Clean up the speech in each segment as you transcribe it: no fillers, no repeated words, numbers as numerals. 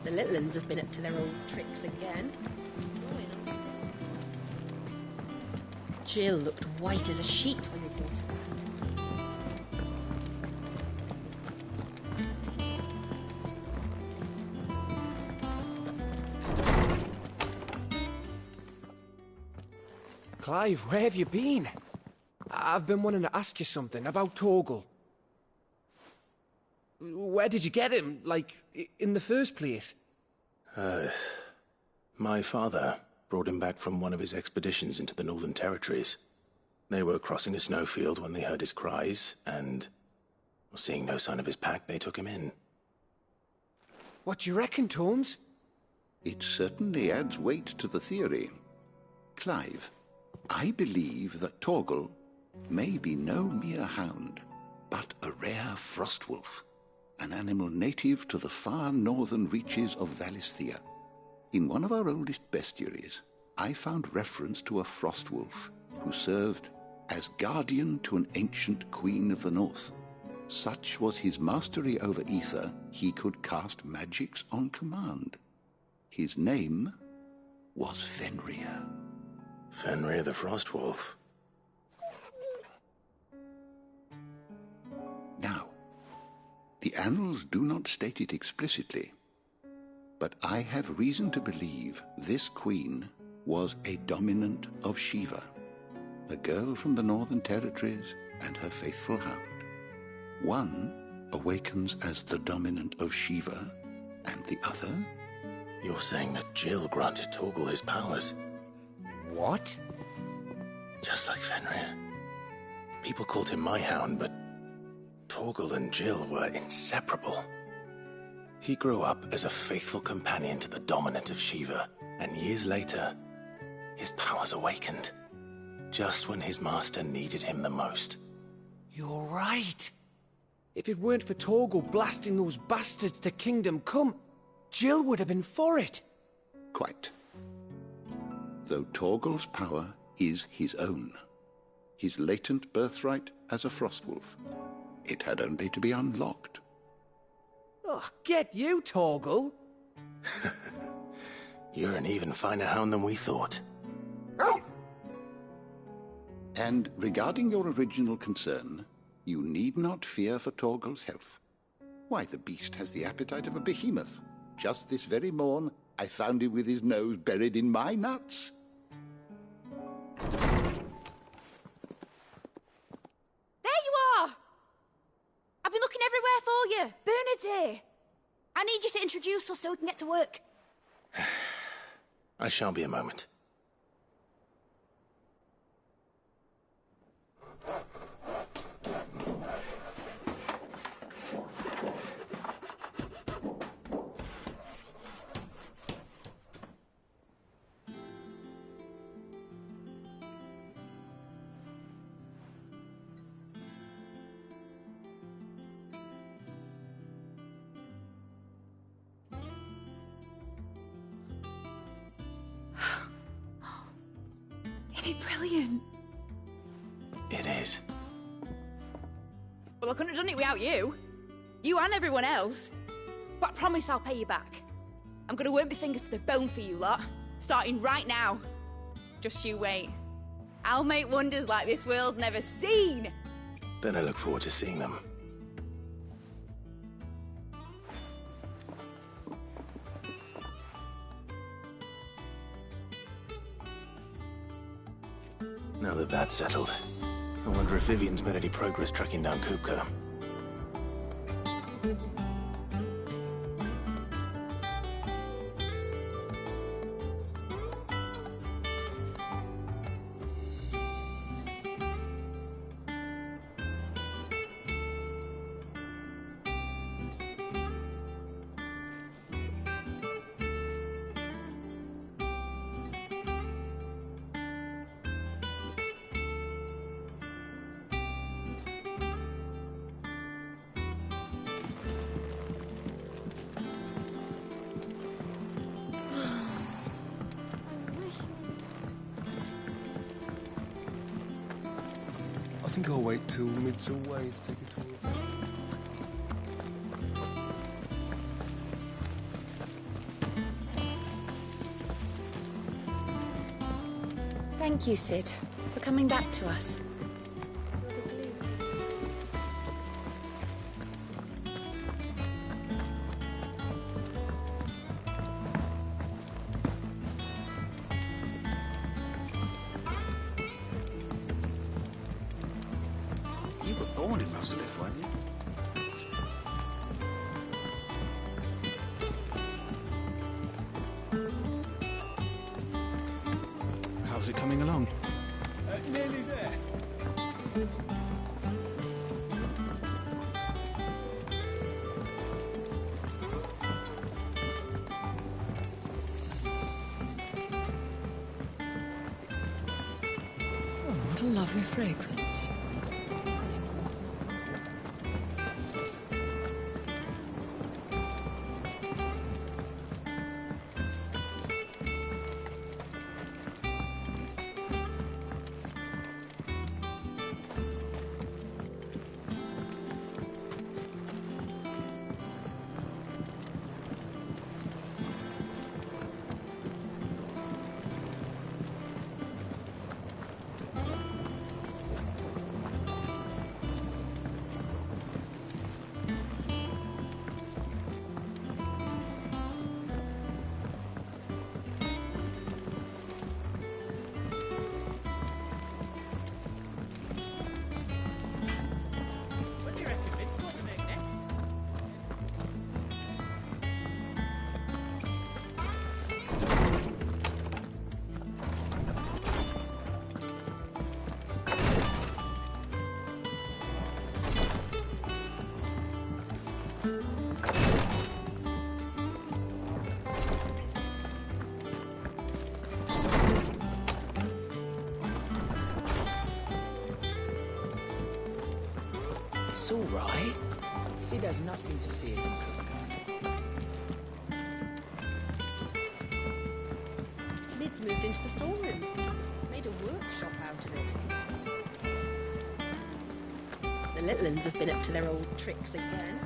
The little uns have been up to their old tricks again. Jill looked white as a sheet when they brought her back. Clive, where have you been? I've been wanting to ask you something about Torgal. Where did you get him, like, in the first place? My father brought him back from one of his expeditions into the Northern Territories. They were crossing a snowfield when they heard his cries, and, seeing no sign of his pack, they took him in. What do you reckon, Tomes? It certainly adds weight to the theory. Clive, I believe that Torgal may be no mere hound, but a rare frostwolf, an animal native to the far northern reaches of Valisthea. In one of our oldest bestiaries, I found reference to a frostwolf who served as guardian to an ancient queen of the north. Such was his mastery over ether, he could cast magics on command. His name was Fenrir. Fenrir the Frostwolf. Now, the annals do not state it explicitly, but I have reason to believe this queen was a dominant of Shiva, a girl from the Northern Territories and her faithful hound. One awakens as the dominant of Shiva, and the other... You're saying that Jill granted Torgal his powers? What? Just like Fenrir. People called him my hound, but Torgal and Jill were inseparable. He grew up as a faithful companion to the dominant of Shiva, and years later, his powers awakened, just when his master needed him the most. You're right. If it weren't for Torgal blasting those bastards to Kingdom Come, Jill would have been for it. Quite. Though Torgal's power is his own, his latent birthright as a Frostwolf. It had only to be unlocked. Oh, get you, Torgal! You're an even finer hound than we thought. And regarding your original concern, you need not fear for Torgal's health. Why, the beast has the appetite of a behemoth. Just this very morn, I found him with his nose buried in my nuts. There you are! I've been looking everywhere for you. Bernard's here. I need you to introduce us so we can get to work. I shall be a moment. Isn't it brilliant? It is. Well, I couldn't have done it without you. You and everyone else. But I promise I'll pay you back. I'm gonna work my fingers to the bone for you lot, starting right now. Just you wait. I'll make wonders like this world's never seen. Then I look forward to seeing them. Now that that's settled, I wonder if Vivian's made any progress tracking down Kupka. I think I'll wait till mid's away to take a tour of it. Thank you, Sid, for coming back to us. You're the glue. You were born in Rosalith, weren't you? How's it coming along? Nearly there. Oh, what a lovely fragrance. It's all right. Sid has nothing to fear from Kupka. Mid's moved into the storeroom. Made a workshop out of it. The little uns have been up to their old tricks again.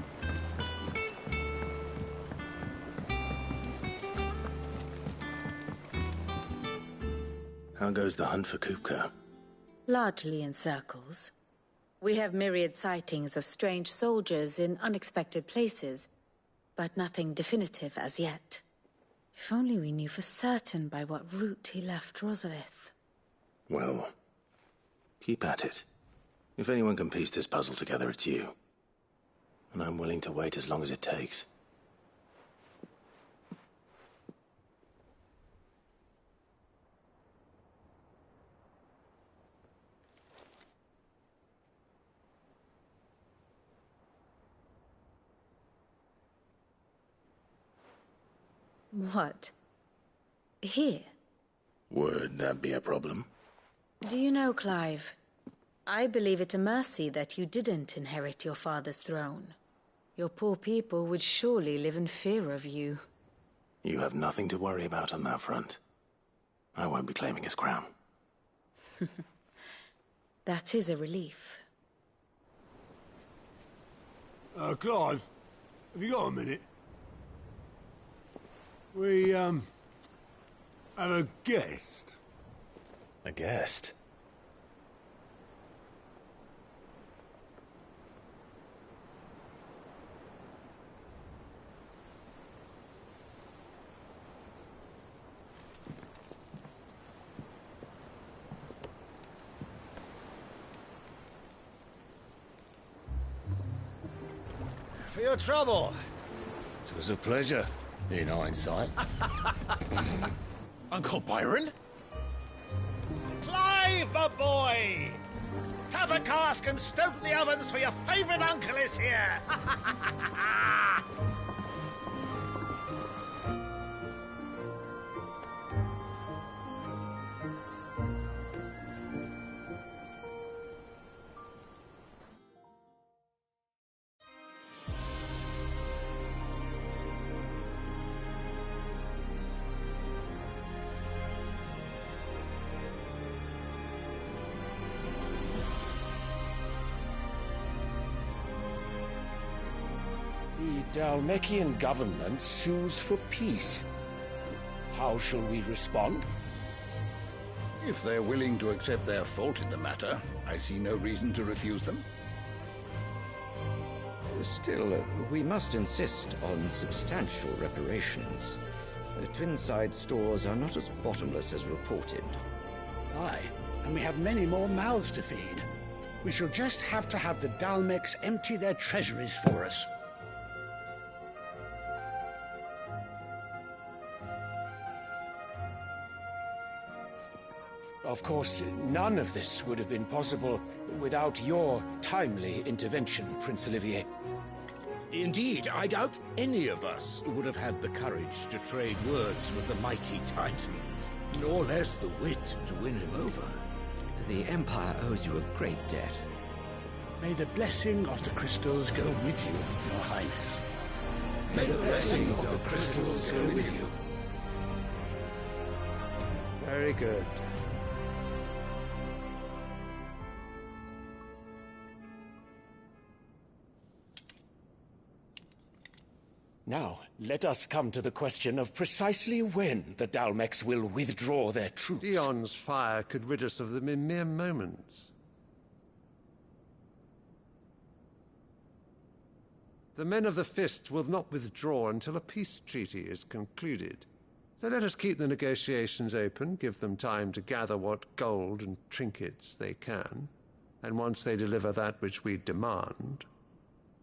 How goes the hunt for Kupka? Largely in circles. We have myriad sightings of strange soldiers in unexpected places, but nothing definitive as yet. If only we knew for certain by what route he left Rosalith. Well, keep at it. If anyone can piece this puzzle together, it's you. And I'm willing to wait as long as it takes. What? Here? Would that be a problem? Do you know, Clive? I believe it a mercy that you didn't inherit your father's throne. Your poor people would surely live in fear of you. You have nothing to worry about on that front. I won't be claiming his crown. That is a relief. Clive, have you got a minute? We, have a guest. A guest? For your trouble. It was a pleasure, in hindsight. Uncle Byron? Clive, my boy! Tap a cask and stoke the ovens for your favourite uncle is here! The Dalmekian government sues for peace. How shall we respond? If they're willing to accept their fault in the matter, I see no reason to refuse them. Still, we must insist on substantial reparations. Twinside stores are not as bottomless as reported. Aye, and we have many more mouths to feed. We shall just have to have the Dalmecs empty their treasuries for us. Of course, none of this would have been possible without your timely intervention, Prince Olivier. Indeed, I doubt any of us would have had the courage to trade words with the mighty Titan, nor less the wit to win him over. The Empire owes you a great debt. May the blessing of the crystals go with you, Your Highness. May the blessing of the crystals go with you. Very good. Now, let us come to the question of precisely when the Dalmecs will withdraw their troops. Dion's fire could rid us of them in mere moments. The men of the Fist will not withdraw until a peace treaty is concluded. So let us keep the negotiations open, give them time to gather what gold and trinkets they can, and once they deliver that which we demand,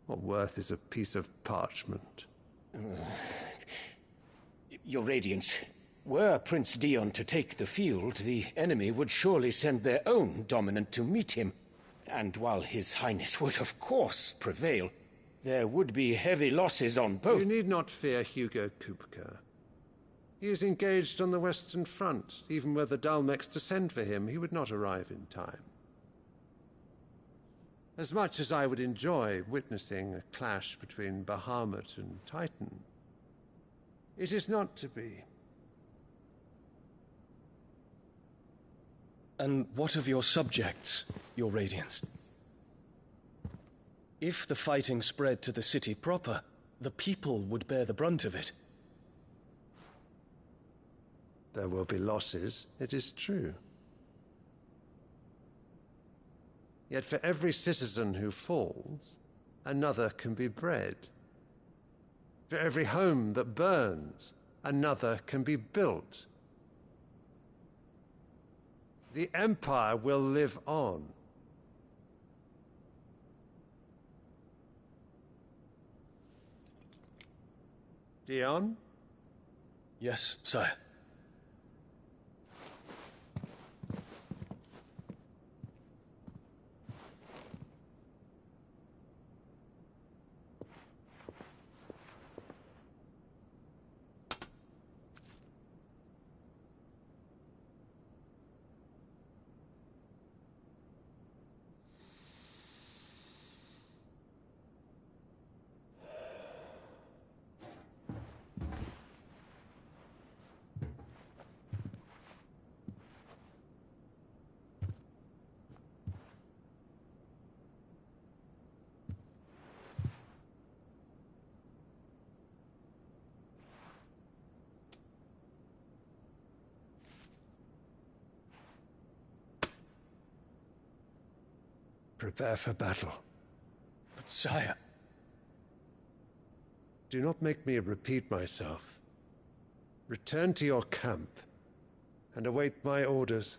what worth is a piece of parchment? Your Radiance, were Prince Dion to take the field, the enemy would surely send their own dominant to meet him. And while His Highness would of course prevail, there would be heavy losses on both. You need not fear Hugo Kupka. He is engaged on the Western Front. Even were the Dalmecs to send for him, he would not arrive in time. As much as I would enjoy witnessing a clash between Bahamut and Titan, it is not to be. And what of your subjects, Your Radiance? If the fighting spread to the city proper, the people would bear the brunt of it. There will be losses, it is true. Yet for every citizen who falls, another can be bred. For every home that burns, another can be built. The Empire will live on. Dion? Yes, sire. Prepare for battle. But sire... Do not make me repeat myself. Return to your camp and await my orders.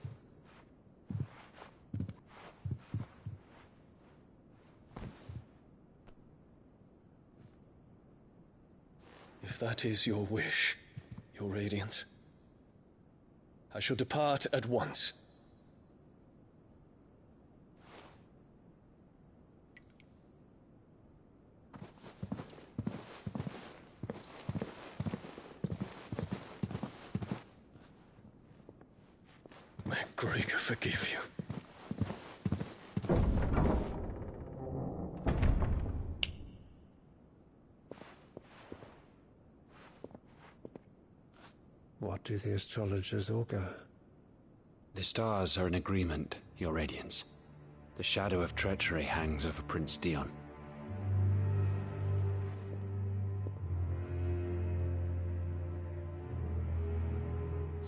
If that is your wish, Your Radiance, I shall depart at once. May Gregor forgive you. What do the astrologers augur? The stars are in agreement, Your Radiance. The shadow of treachery hangs over Prince Dion.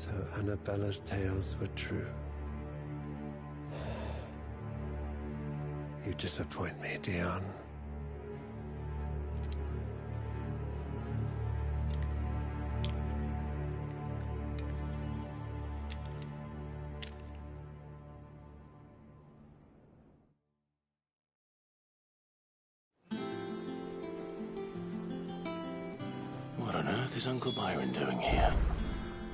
So Annabella's tales were true. You disappoint me, Dion. What on earth is Uncle Byron doing here?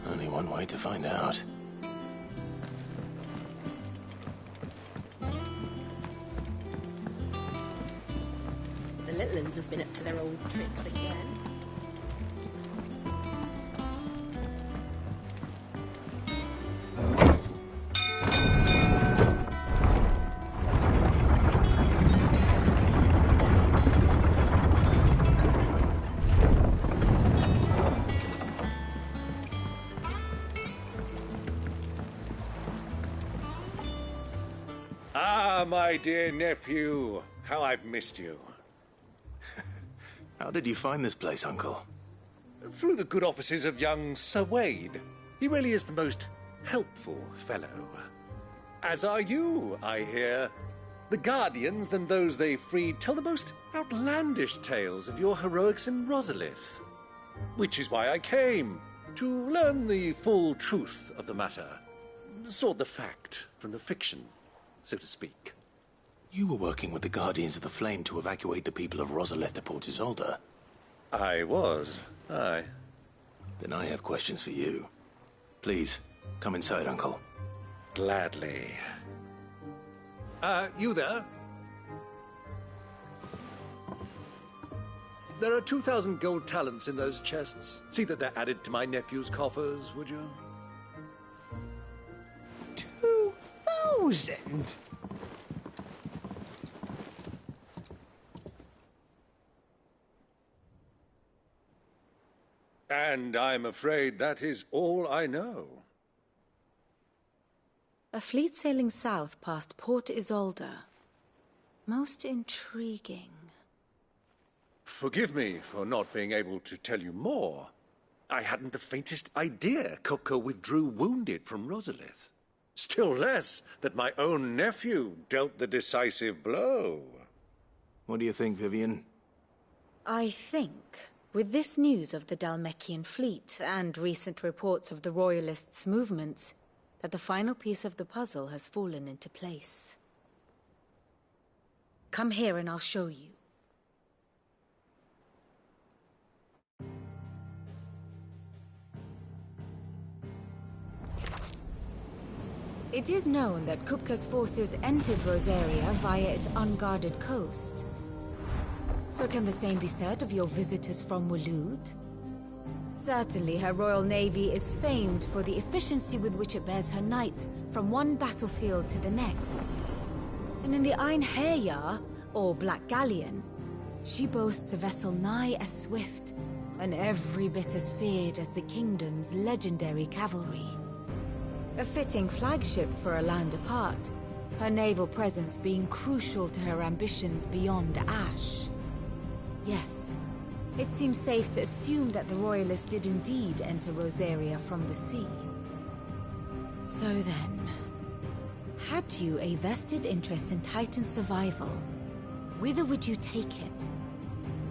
Only one way to find out. The little uns have been up to their old tricks again. Ah, my dear nephew, how I've missed you. How did you find this place, Uncle? Through the good offices of young Sir Wade. He really is the most helpful fellow. As are you, I hear. The Guardians and those they freed tell the most outlandish tales of your heroics in Rosalith. Which is why I came, to learn the full truth of the matter. Sort the fact from the fiction, so to speak. You were working with the Guardians of the Flame to evacuate the people of Rosalith to Port Isolde. I was, aye. Then I have questions for you. Please, come inside, Uncle. Gladly. You there? There are 2,000 gold talents in those chests. See that they're added to my nephew's coffers, would you? 2,000? And I'm afraid that is all I know. A fleet sailing south past Port Isolde. Most intriguing. Forgive me for not being able to tell you more. I hadn't the faintest idea Kupka withdrew wounded from Rosalith. Still less that my own nephew dealt the decisive blow. What do you think, Vivian? I think, with this news of the Dalmekian fleet and recent reports of the Royalists' movements, that the final piece of the puzzle has fallen into place. Come here and I'll show you. It is known that Kupka's forces entered Rosaria via its unguarded coast. So can the same be said of your visitors from Waloed? Certainly her Royal Navy is famed for the efficiency with which it bears her knights from one battlefield to the next. And in the Einherjar, or Black Galleon, she boasts a vessel nigh as swift and every bit as feared as the kingdom's legendary cavalry. A fitting flagship for a land apart, her naval presence being crucial to her ambitions beyond Ash. Yes, it seems safe to assume that the Royalists did indeed enter Rosaria from the sea. So then, had you a vested interest in Titan's survival, whither would you take him?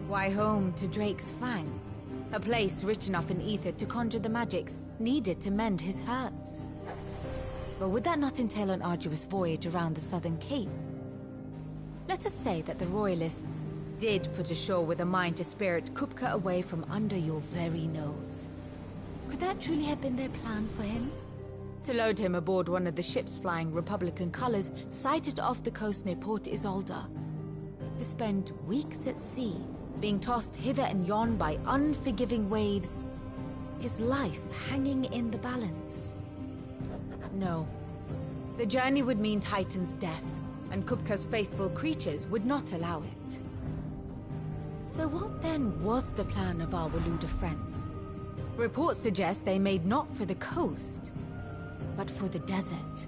Why, home to Drake's Fang, a place rich enough in ether to conjure the magics needed to mend his hurts. But would that not entail an arduous voyage around the southern cape? Let us say that the Royalists did put ashore with a mind to spirit Kupka away from under your very nose. Could that truly have been their plan for him? To load him aboard one of the ships flying Republican colors sighted off the coast near Port Isolde. To spend weeks at sea, being tossed hither and yon by unforgiving waves, his life hanging in the balance. No. The journey would mean Titan's death, and Kupka's faithful creatures would not allow it. So what then was the plan of our Waluda friends? Reports suggest they made not for the coast, but for the desert.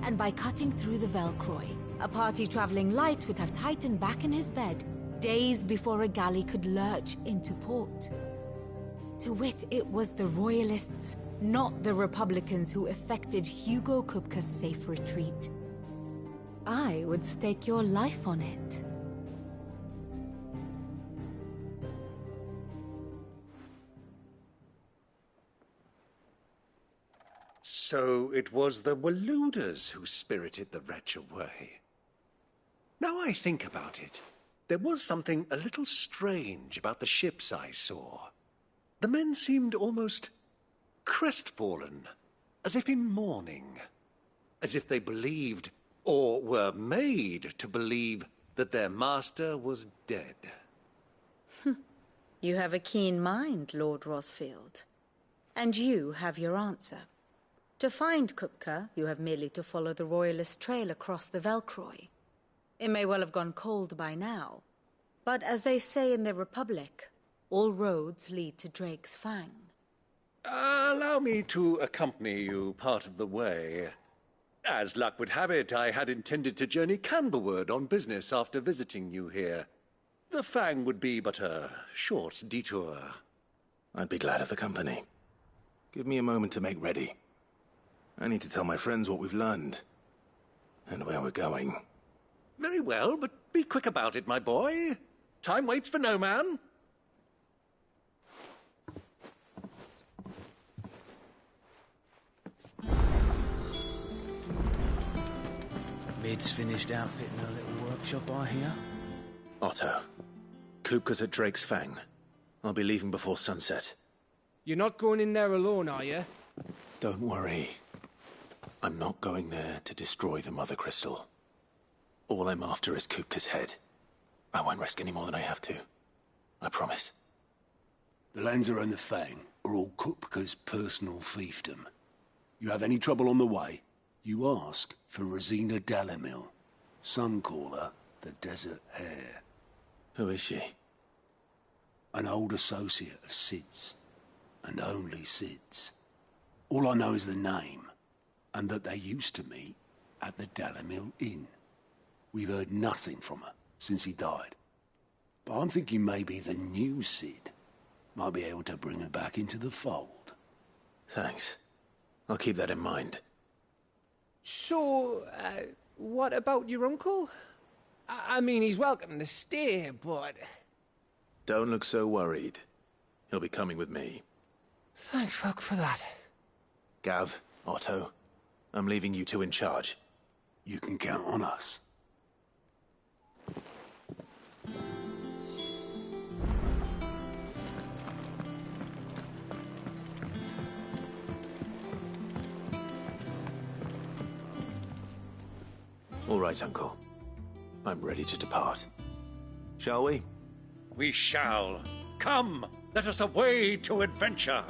And by cutting through the Velcroy, a party traveling light would have Titan back in his bed days before a galley could lurch into port. To wit, it was the Royalists, not the Republicans, who effected Hugo Kupka's safe retreat. I would stake your life on it. So it was the Waluders who spirited the wretch away. Now I think about it, there was something a little strange about the ships I saw. The men seemed almost crestfallen, as if in mourning, as if they believed, or were made to believe, that their master was dead. You have a keen mind, Lord Rosfield. And you have your answer. To find Kupka, you have merely to follow the Royalist trail across the Velcroy. It may well have gone cold by now, but as they say in the Republic, all roads lead to Drake's Fang. Allow me to accompany you part of the way. As luck would have it, I had intended to journey Candlewood on business after visiting you here. The Fang would be but a short detour. I'd be glad of the company. Give me a moment to make ready. I need to tell my friends what we've learned, and where we're going. Very well, but be quick about it, my boy. Time waits for no man. Mid's finished outfitting her little workshop, I hear. Otto, Kupka's at Drake's Fang. I'll be leaving before sunset. You're not going in there alone, are you? Don't worry. I'm not going there to destroy the Mother Crystal. All I'm after is Kupka's head. I won't risk any more than I have to. I promise. The Lancer and the Fang are all Kupka's personal fiefdom. You have any trouble on the way, you ask for Rosina Dalamil. Some call her the Desert Hare. Who is she? An old associate of Sid's, and only Sid's. All I know is the name, and that they used to meet at the Dalamil Inn. We've heard nothing from her since he died. But I'm thinking maybe the new Sid might be able to bring her back into the fold. Thanks. I'll keep that in mind. So, what about your uncle? I mean, he's welcome to stay, but... Don't look so worried. He'll be coming with me. Thank fuck for that. Gav, Otto, I'm leaving you two in charge. You can count on us. All right, Uncle. I'm ready to depart. Shall we? We shall. Come, let us away to adventure.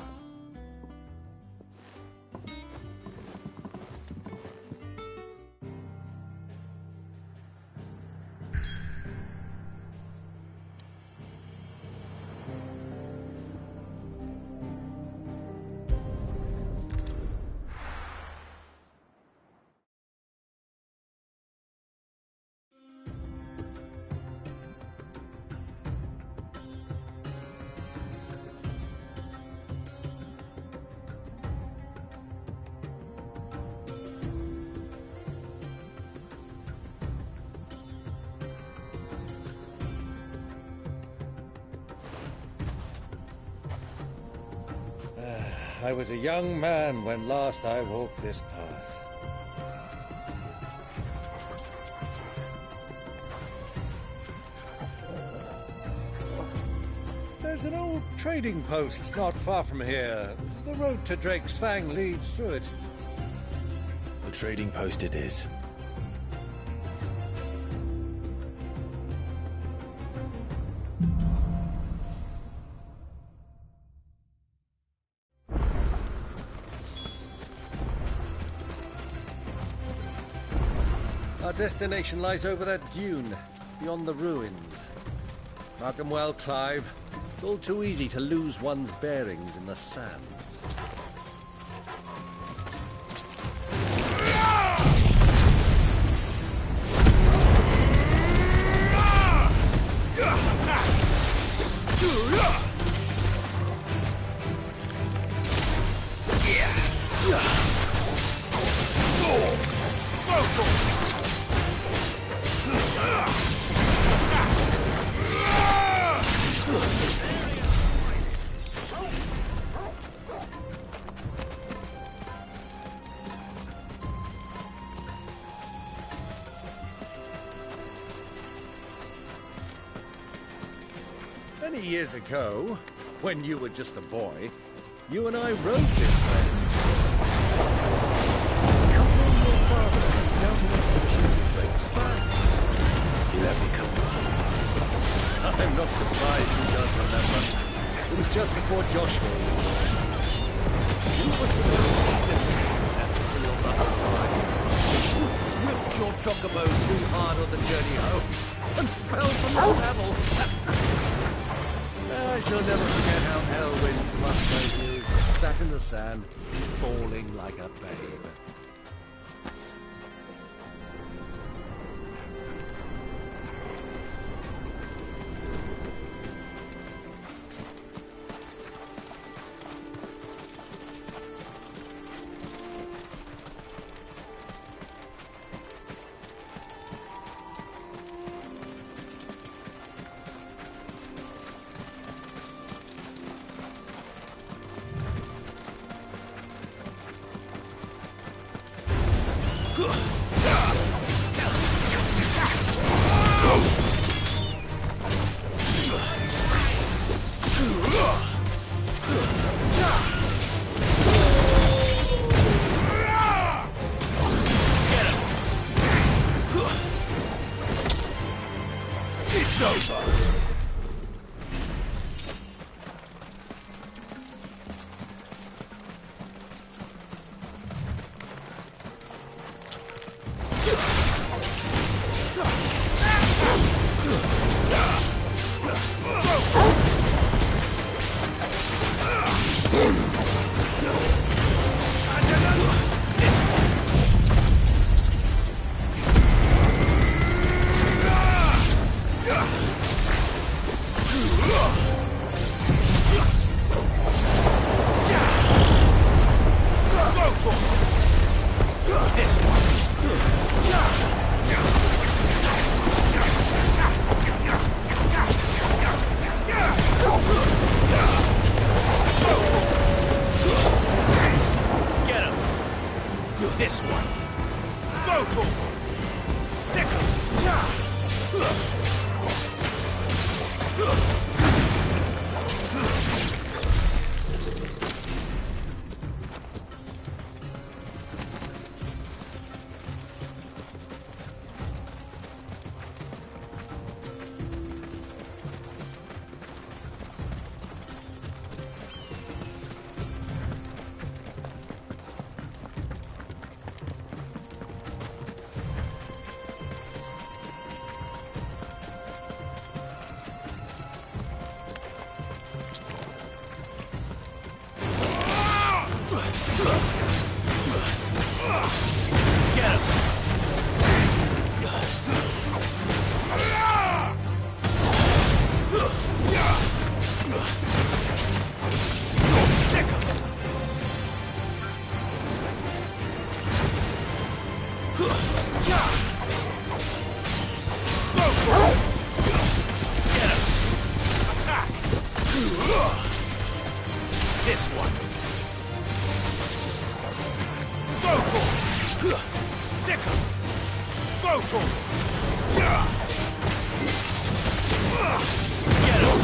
I was a young man when last I walked this path. There's an old trading post not far from here. The road to Drake's Fang leads through it. The trading post it is. Our destination lies over that dune, beyond the ruins. Mark them well, Clive. It's all too easy to lose one's bearings in the sands. years ago, when you were just a boy, you and I rode this way. Your father has scouting expedition to Frank's Farm. He let me come by. I'm not surprised you don't remember. It was just before Joshua was born. You were so eager to get that for your mother that you whipped your chocobo too hard on the journey home and fell from the saddle. I shall never forget how Elwyn Musgrave sat in the sand, bawling like a babe. It's over. This one. Vocal. Sickle. This one. Vocal. Sickle. Vocal. Get him.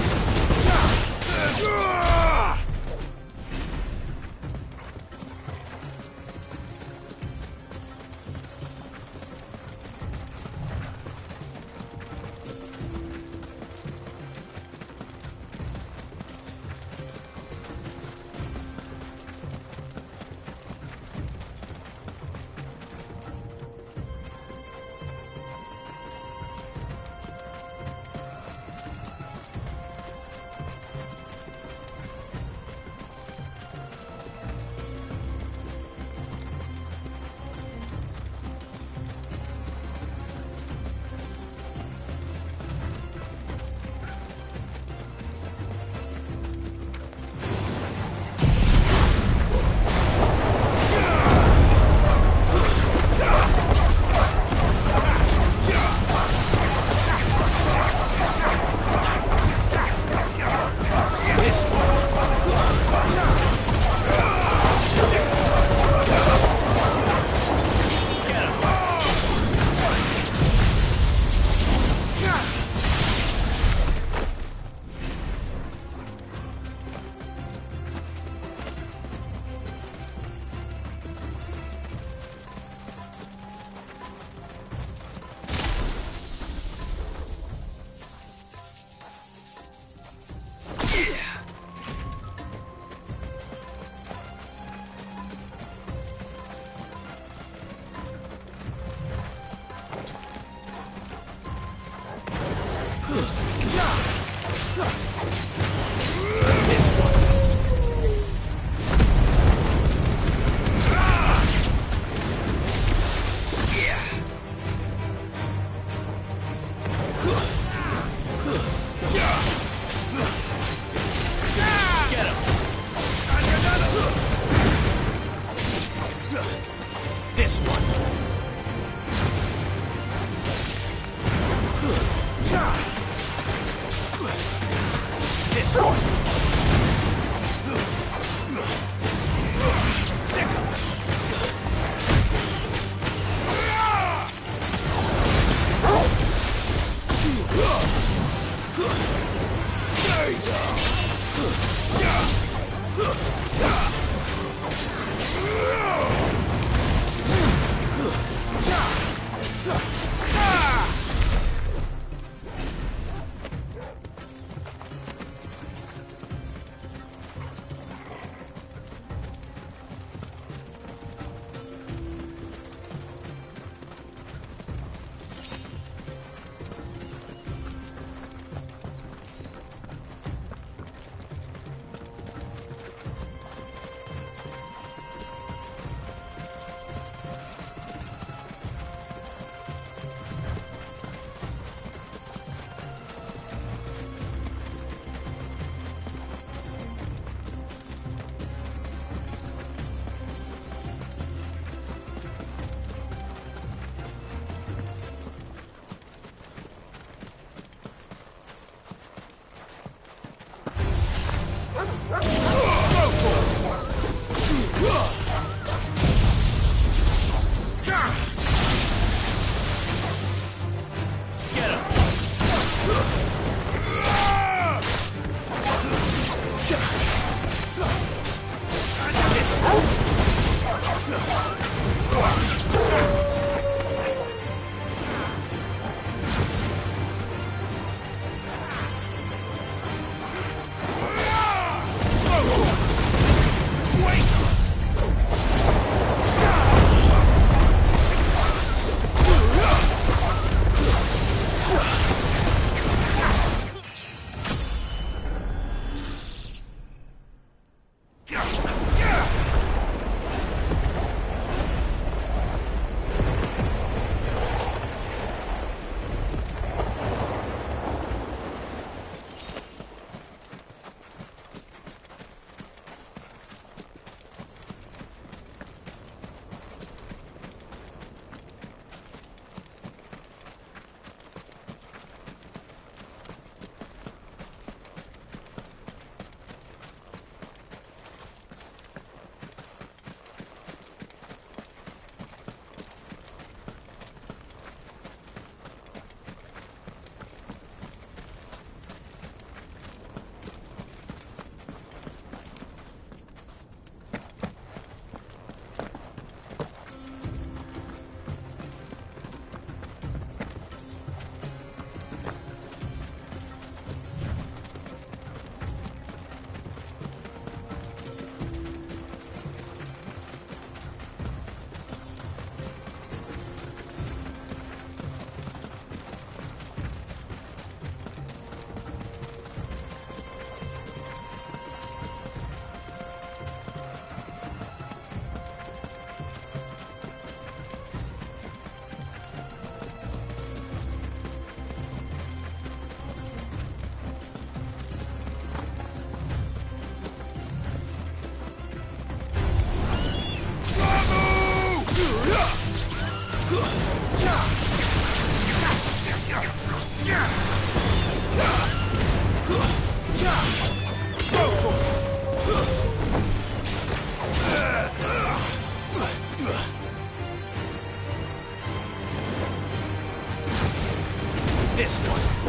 This one.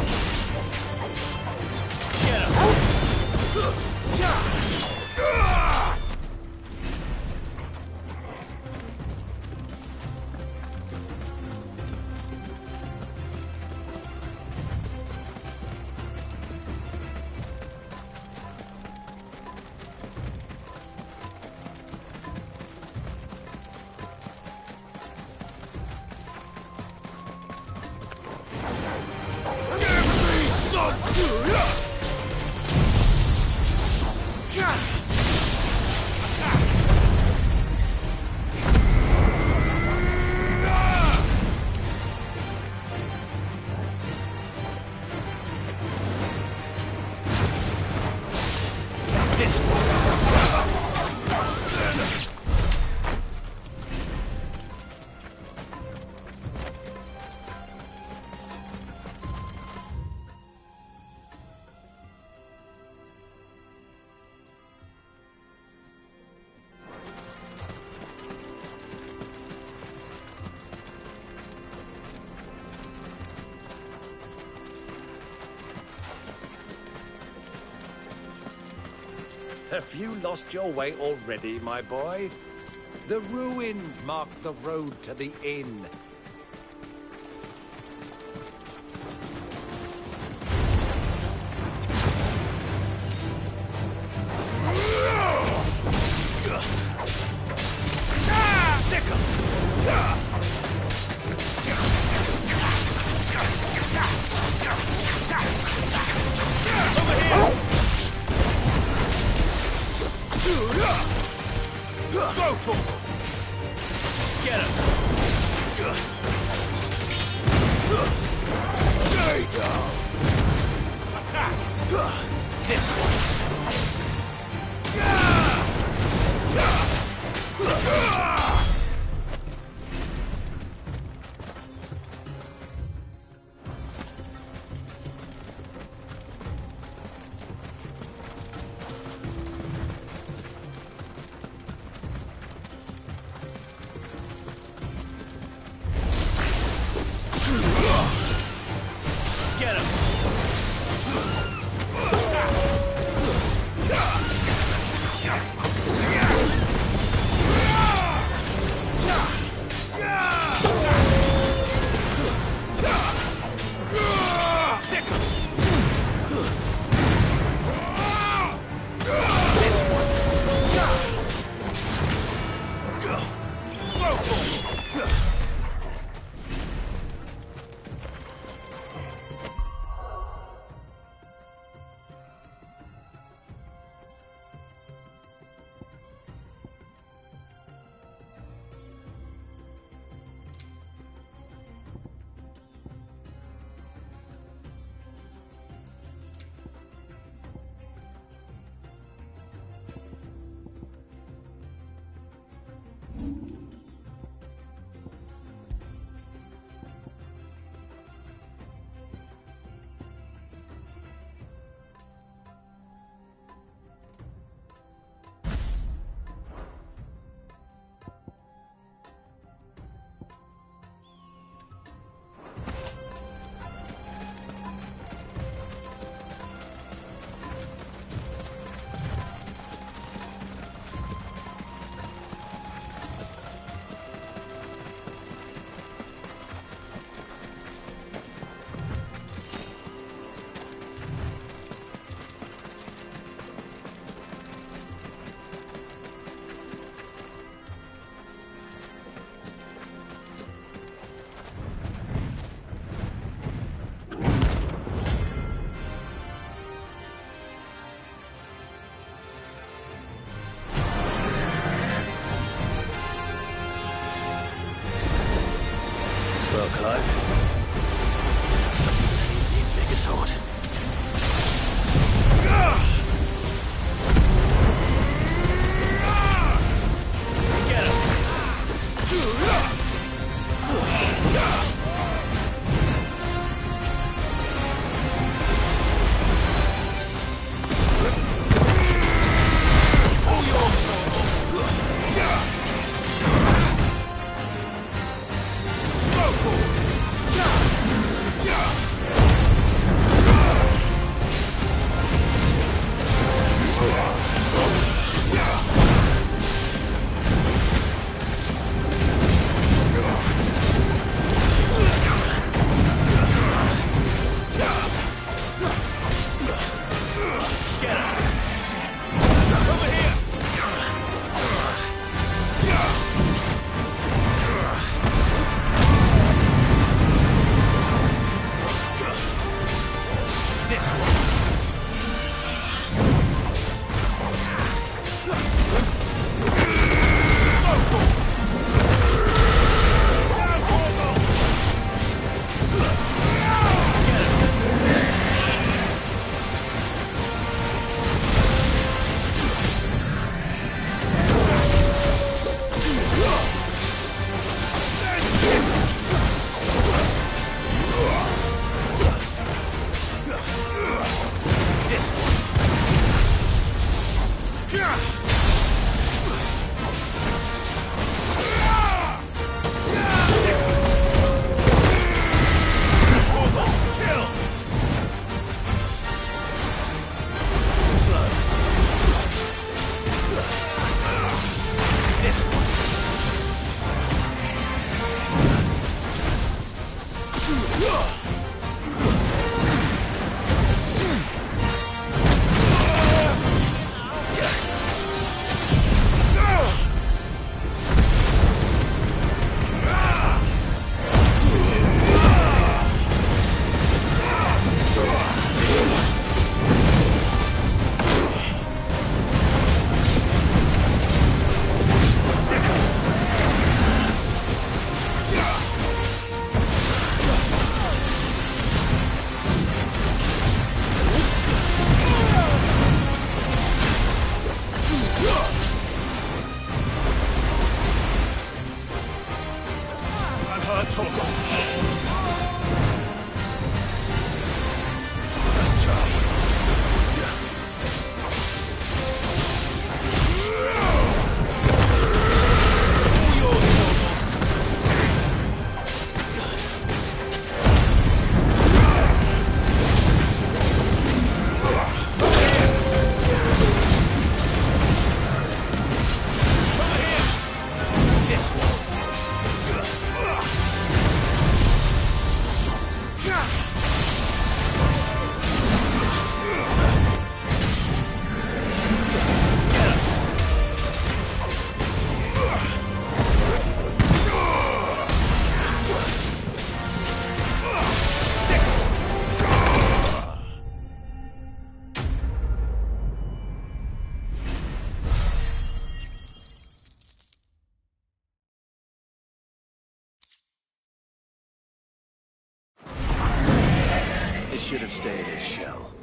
Get him. Have you lost your way already, my boy? The ruins mark the road to the inn. Get him! Stay down! Attack! This one! Get him! Well, Clive. You big as hot. should have stayed in his shell.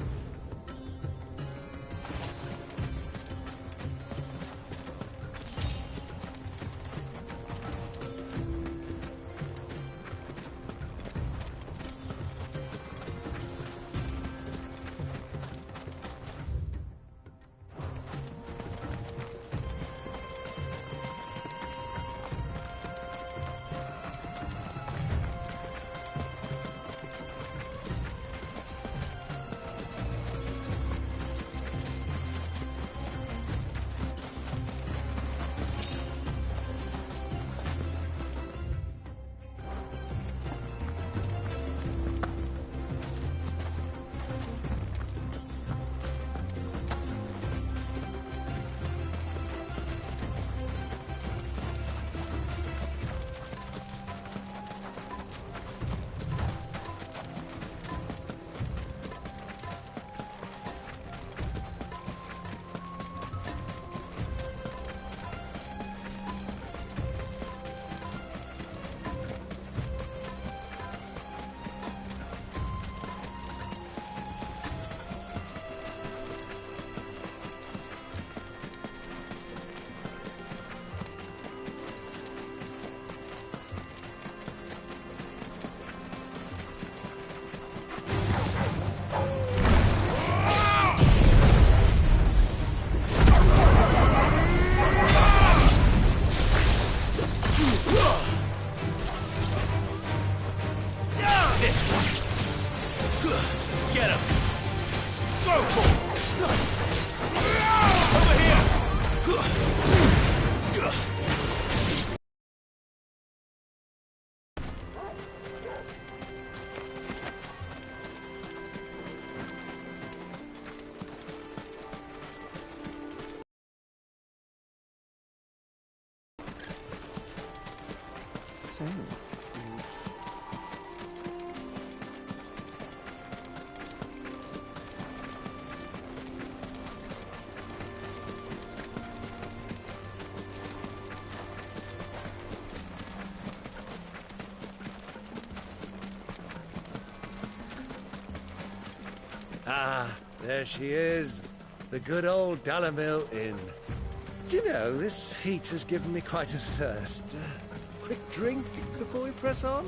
So, Ah, there she is. The good old Dalamil Inn. Do you know, this heat has given me quite a thirst. Quick drink before we press on?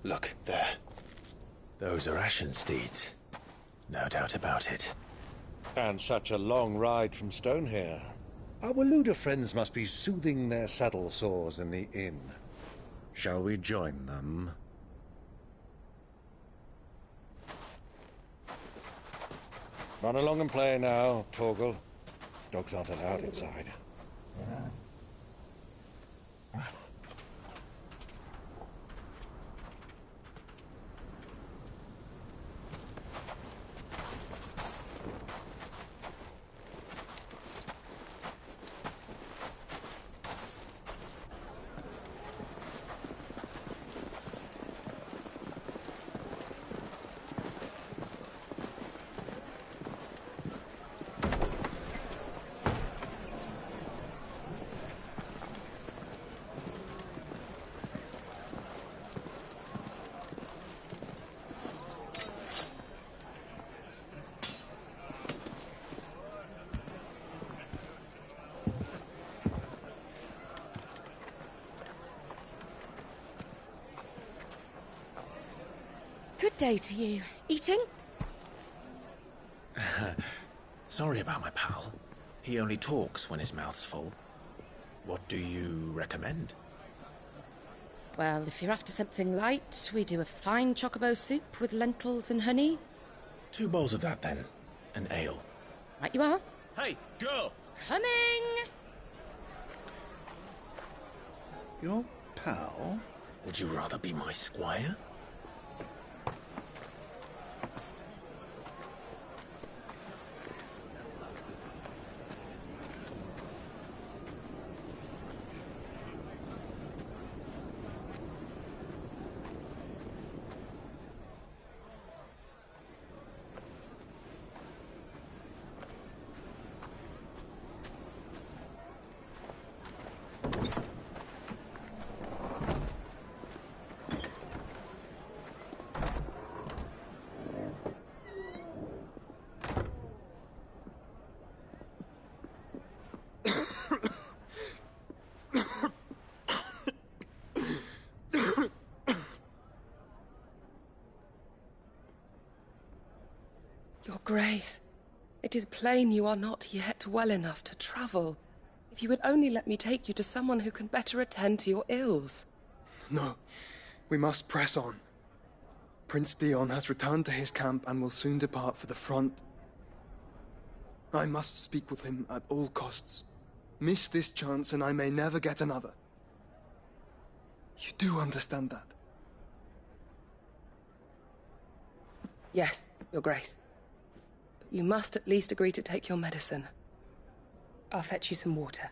Look, there. Those are Ashen steeds. No doubt about it. And such a long ride from Stonehair. Our Waluda friends must be soothing their saddle sores in the inn. Shall we join them? Run along and play now, Torgal. Dogs aren't allowed inside. Good day to you. Eating? Sorry about my pal. He only talks when his mouth's full. What do you recommend? Well, if you're after something light, we do a fine chocobo soup with lentils and honey. 2 bowls of that, then. And ale. Right you are. Hey, girl! Coming! Your pal? Would you rather be my squire? Your Grace, it is plain you are not yet well enough to travel. If you would only let me take you to someone who can better attend to your ills. No, we must press on. Prince Dion has returned to his camp and will soon depart for the front. I must speak with him at all costs. Miss this chance and I may never get another. You do understand that? Yes, Your Grace. But you must at least agree to take your medicine. I'll fetch you some water.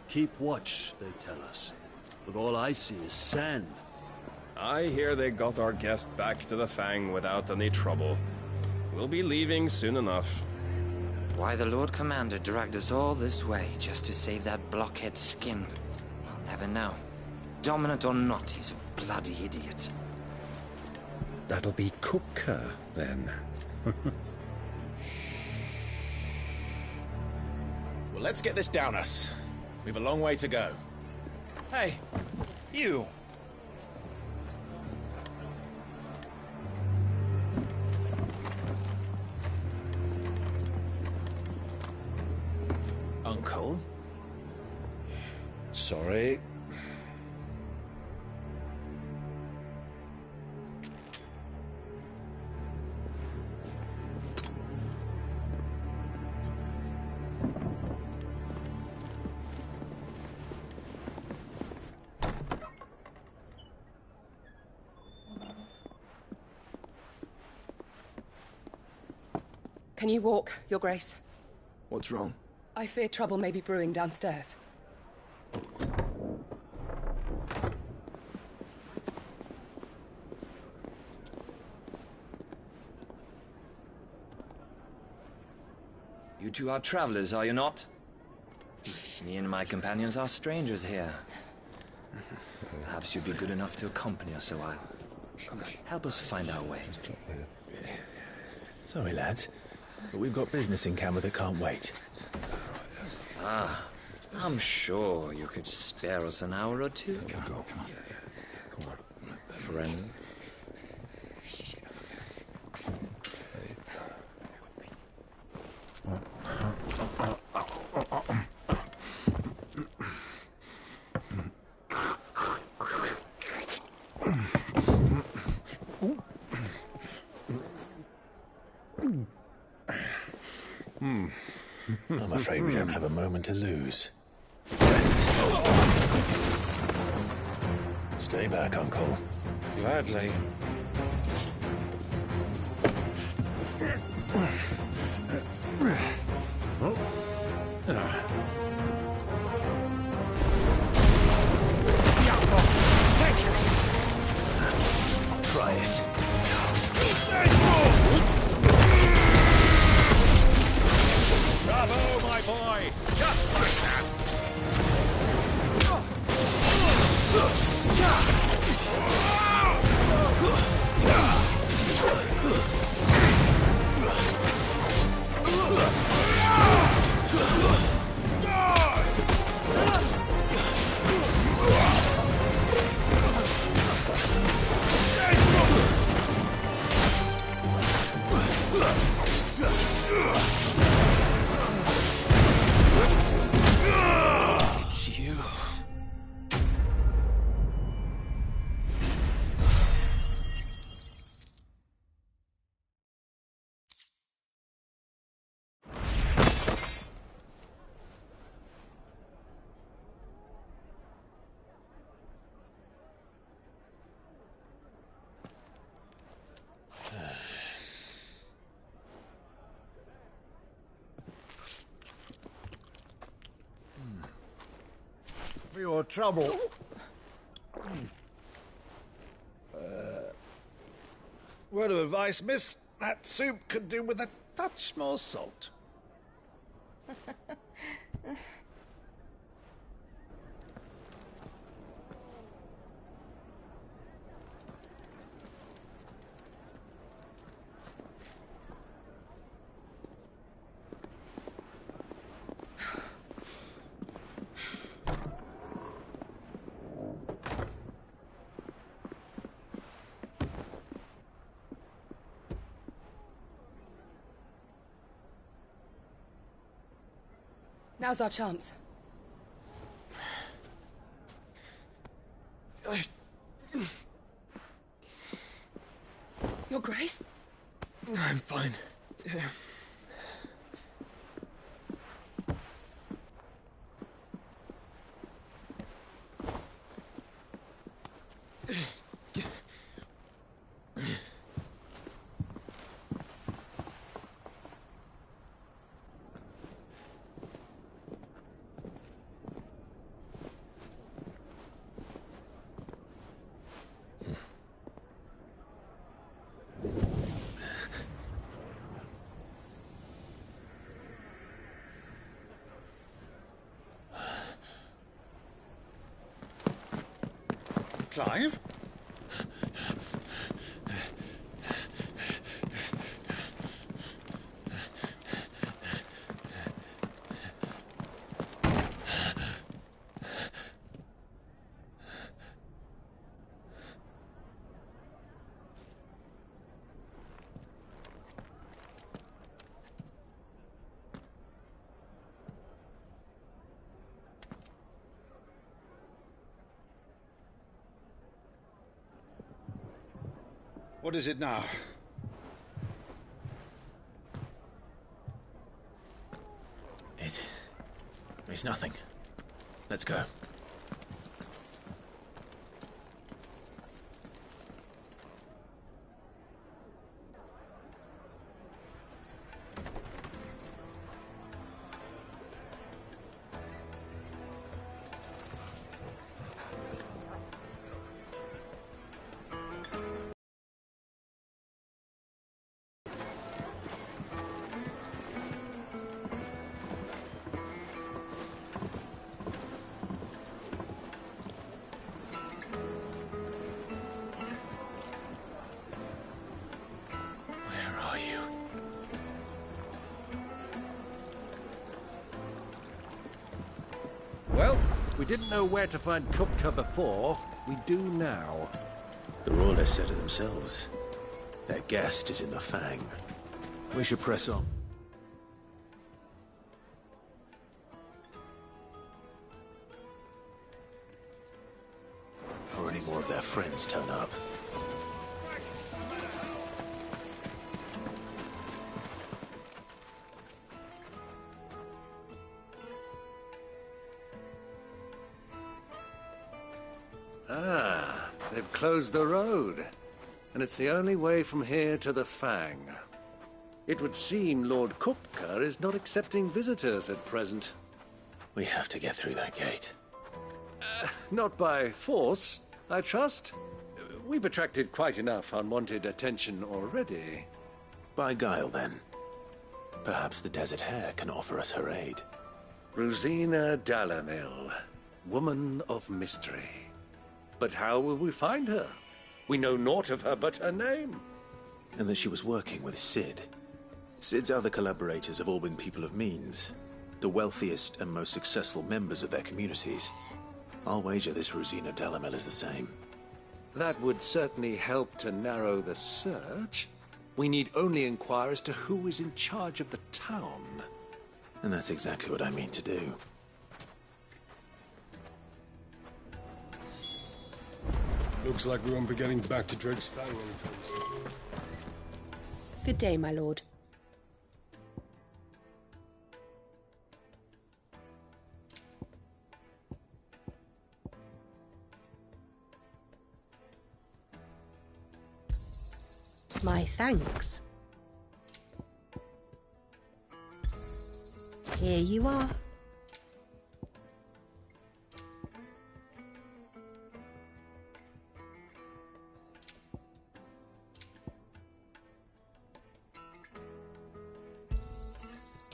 Keep watch, they tell us. But all I see is sand. I hear they got our guest back to the Fang without any trouble. We'll be leaving soon enough. Why the Lord Commander dragged us all this way just to save that blockhead skin, I'll never know. Dominant or not, he's a bloody idiot. That'll be Cooker, then. Well, let's get this down us. We've a long way to go. Hey, you! Uncle? Sorry. Can you walk, Your Grace? What's wrong? I fear trouble may be brewing downstairs. You two are travelers, are you not? Me and my companions are strangers here. Perhaps you'd be good enough to accompany us a while. Help us find our way. Sorry, lads, but we've got business in Camber that can't wait. Ah, I'm sure you could spare us an hour or two. Come on. Friend. I'm afraid we don't have a moment to lose. Stay back, Uncle. Gladly. It's you. For your trouble. Word of advice, miss. That soup could do with a touch more salt. Now's our chance. Your Grace? I'm fine. Clive? What is it now? It's nothing. Let's go. Well, we didn't know where to find Kupka before. We do now. The Royalists said it themselves. Their guest is in the Fang. We should press on. Before any more of their friends turn up. Ah, they've closed the road. And it's the only way from here to the Fang. It would seem Lord Kupka is not accepting visitors at present. We have to get through that gate. Not by force, I trust. We've attracted quite enough unwanted attention already. By guile, then. Perhaps the Desert Hare can offer us her aid. Rosina Dalamil, woman of mystery. But how will we find her? We know naught of her but her name. And that she was working with Cid. Cid's other collaborators have all been people of means. The wealthiest and most successful members of their communities. I'll wager this Rosina Dalamil is the same. That would certainly help to narrow the search. We need only inquire as to who is in charge of the town. And that's exactly what I mean to do. Looks like we won't be getting back to Drake's Fang anytime soon. Good day, my lord. My thanks. Here you are.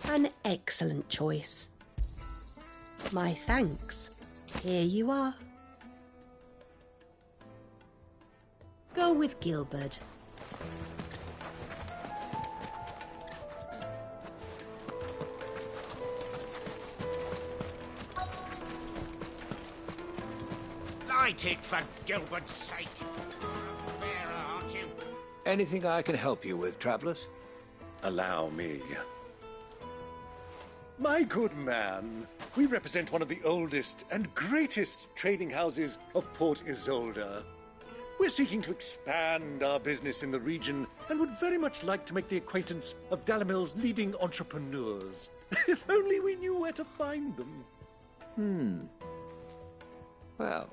An excellent choice. My thanks. Here you are. Go with Gilbert. Light it for Gilbert's sake. Bearer, aren't you? Anything I can help you with, travelers? Allow me. My good man, we represent one of the oldest and greatest trading houses of Port Isolde. We're seeking to expand our business in the region and would very much like to make the acquaintance of Dalamil's leading entrepreneurs. If only we knew where to find them. Well,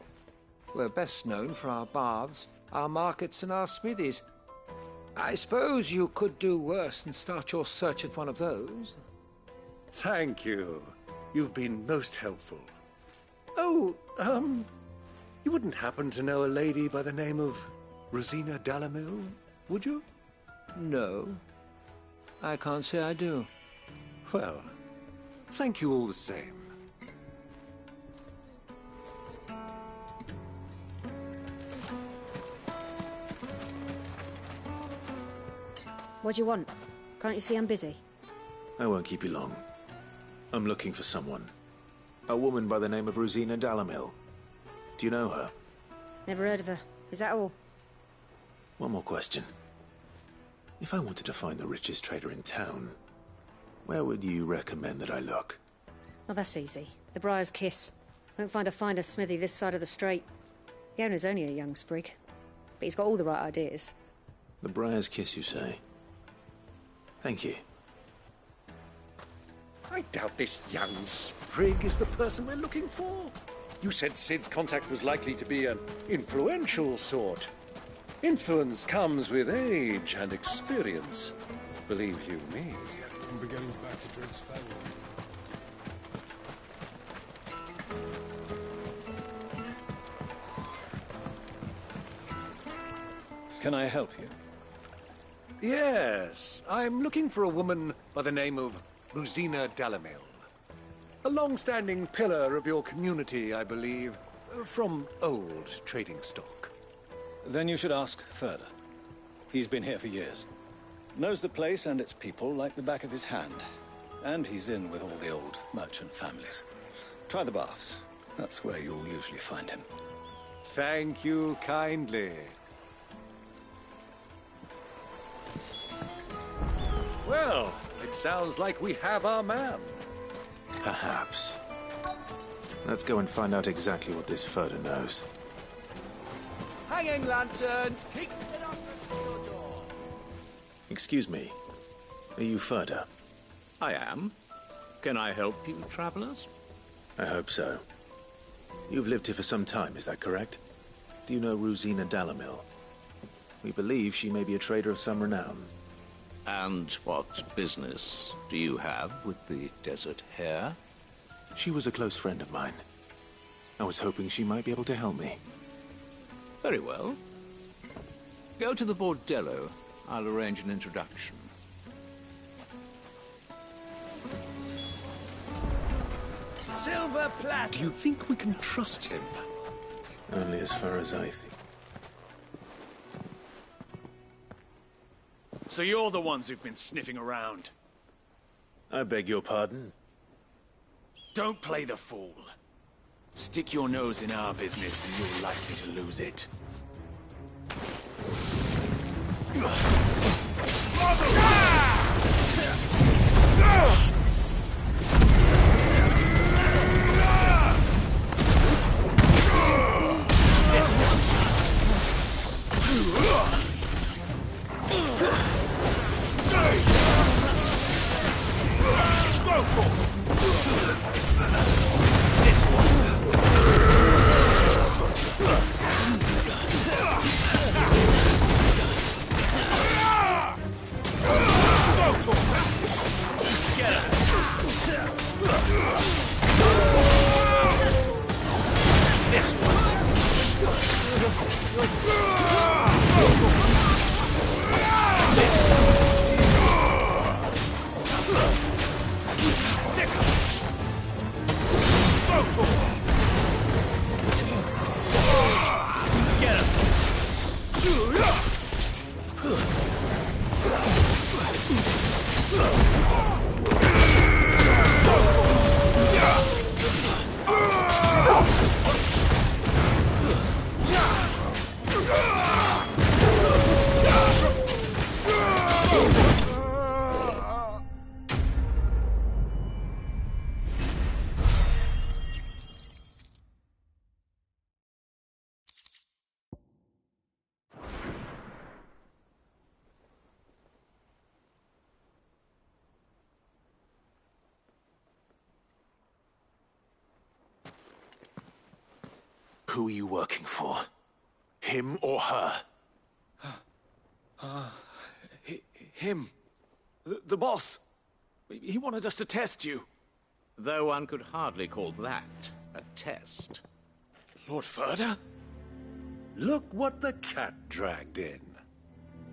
we're best known for our baths, our markets, and our smithies. I suppose you could do worse than start your search at one of those. Thank you. You've been most helpful. Oh, you wouldn't happen to know a lady by the name of Rosina Dalamil, would you? No, I can't say I do. Well, thank you all the same. What do you want? Can't you see I'm busy? I won't keep you long. I'm looking for someone. A woman by the name of Rosina Dalamil. Do you know her? Never heard of her. Is that all? One more question. If I wanted to find the richest trader in town, where would you recommend that I look? Oh, that's easy. The Briar's Kiss. Won't find a finer smithy this side of the strait. The owner's only a young sprig, but he's got all the right ideas. The Briar's Kiss, you say? Thank you. I doubt this young sprig is the person we're looking for. You said Sid's contact was likely to be an influential sort. Influence comes with age and experience. Believe you me. We'll be getting back to Drake's Fang. Can I help you? Yes, I'm looking for a woman by the name of Rosina Dalamil. A long-standing pillar of your community, I believe, from old trading stock. Then you should ask Ferda. He's been here for years. Knows the place and its people like the back of his hand. And he's in with all the old merchant families. Try the baths. That's where you'll usually find him. Thank you kindly. Well, it sounds like we have our man. Perhaps. Let's go and find out exactly what this Ferda knows. Hanging lanterns! Keep it up your door! Excuse me. Are you Ferda? I am. Can I help you, travelers? I hope so. You've lived here for some time, is that correct? Do you know Rosina Dalamil? We believe she may be a trader of some renown. And what business do you have with the desert hare? She was a close friend of mine. I was hoping she might be able to help me. Very well. Go to the bordello. I'll arrange an introduction. Silver plat! Do you think we can trust him? Only as far as I think. So you're the ones who've been sniffing around? I beg your pardon? Don't play the fool. Stick your nose in our business and you're likely to lose it. Who are you working for? Him or her? Him. The boss. He wanted us to test you. Though one could hardly call that a test. Lord Ferda? Look what the cat dragged in.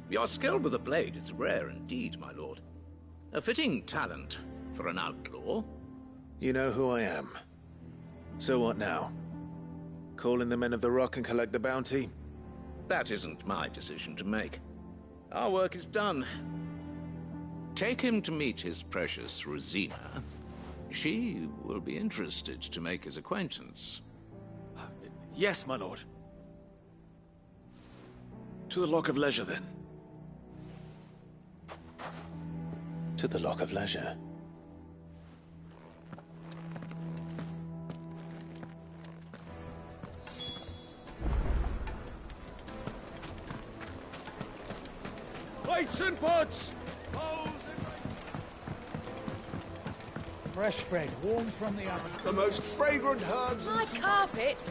Your skill with the blade is rare indeed, my lord. A fitting talent for an outlaw. You know who I am. So what now? Call in the Men of the Rock and collect the bounty? That isn't my decision to make. Our work is done. Take him to meet his precious Rosina. She will be interested to make his acquaintance. Yes, my lord. To the Lock of Leisure, then. To the Lock of Leisure. Plates and pots! Fresh bread, warm from the oven. The most fragrant herbs My carpets!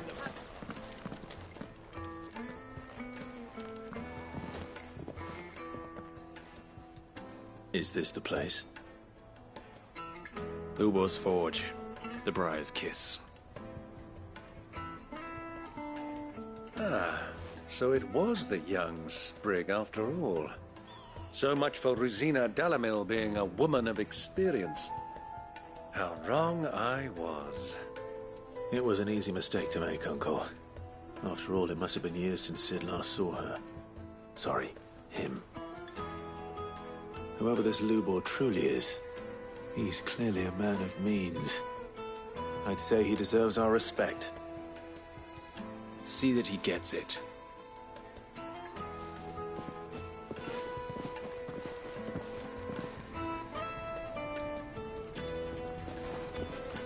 Is this the place? Ubor's Forge. The Briar's Kiss. So it was the young sprig after all. So much for Rosina Delamil being a woman of experience. How wrong I was. It was an easy mistake to make, Uncle. After all, it must have been years since Sid last saw her. Sorry, him. Whoever this Lubor truly is, he's clearly a man of means. I'd say he deserves our respect. See that he gets it.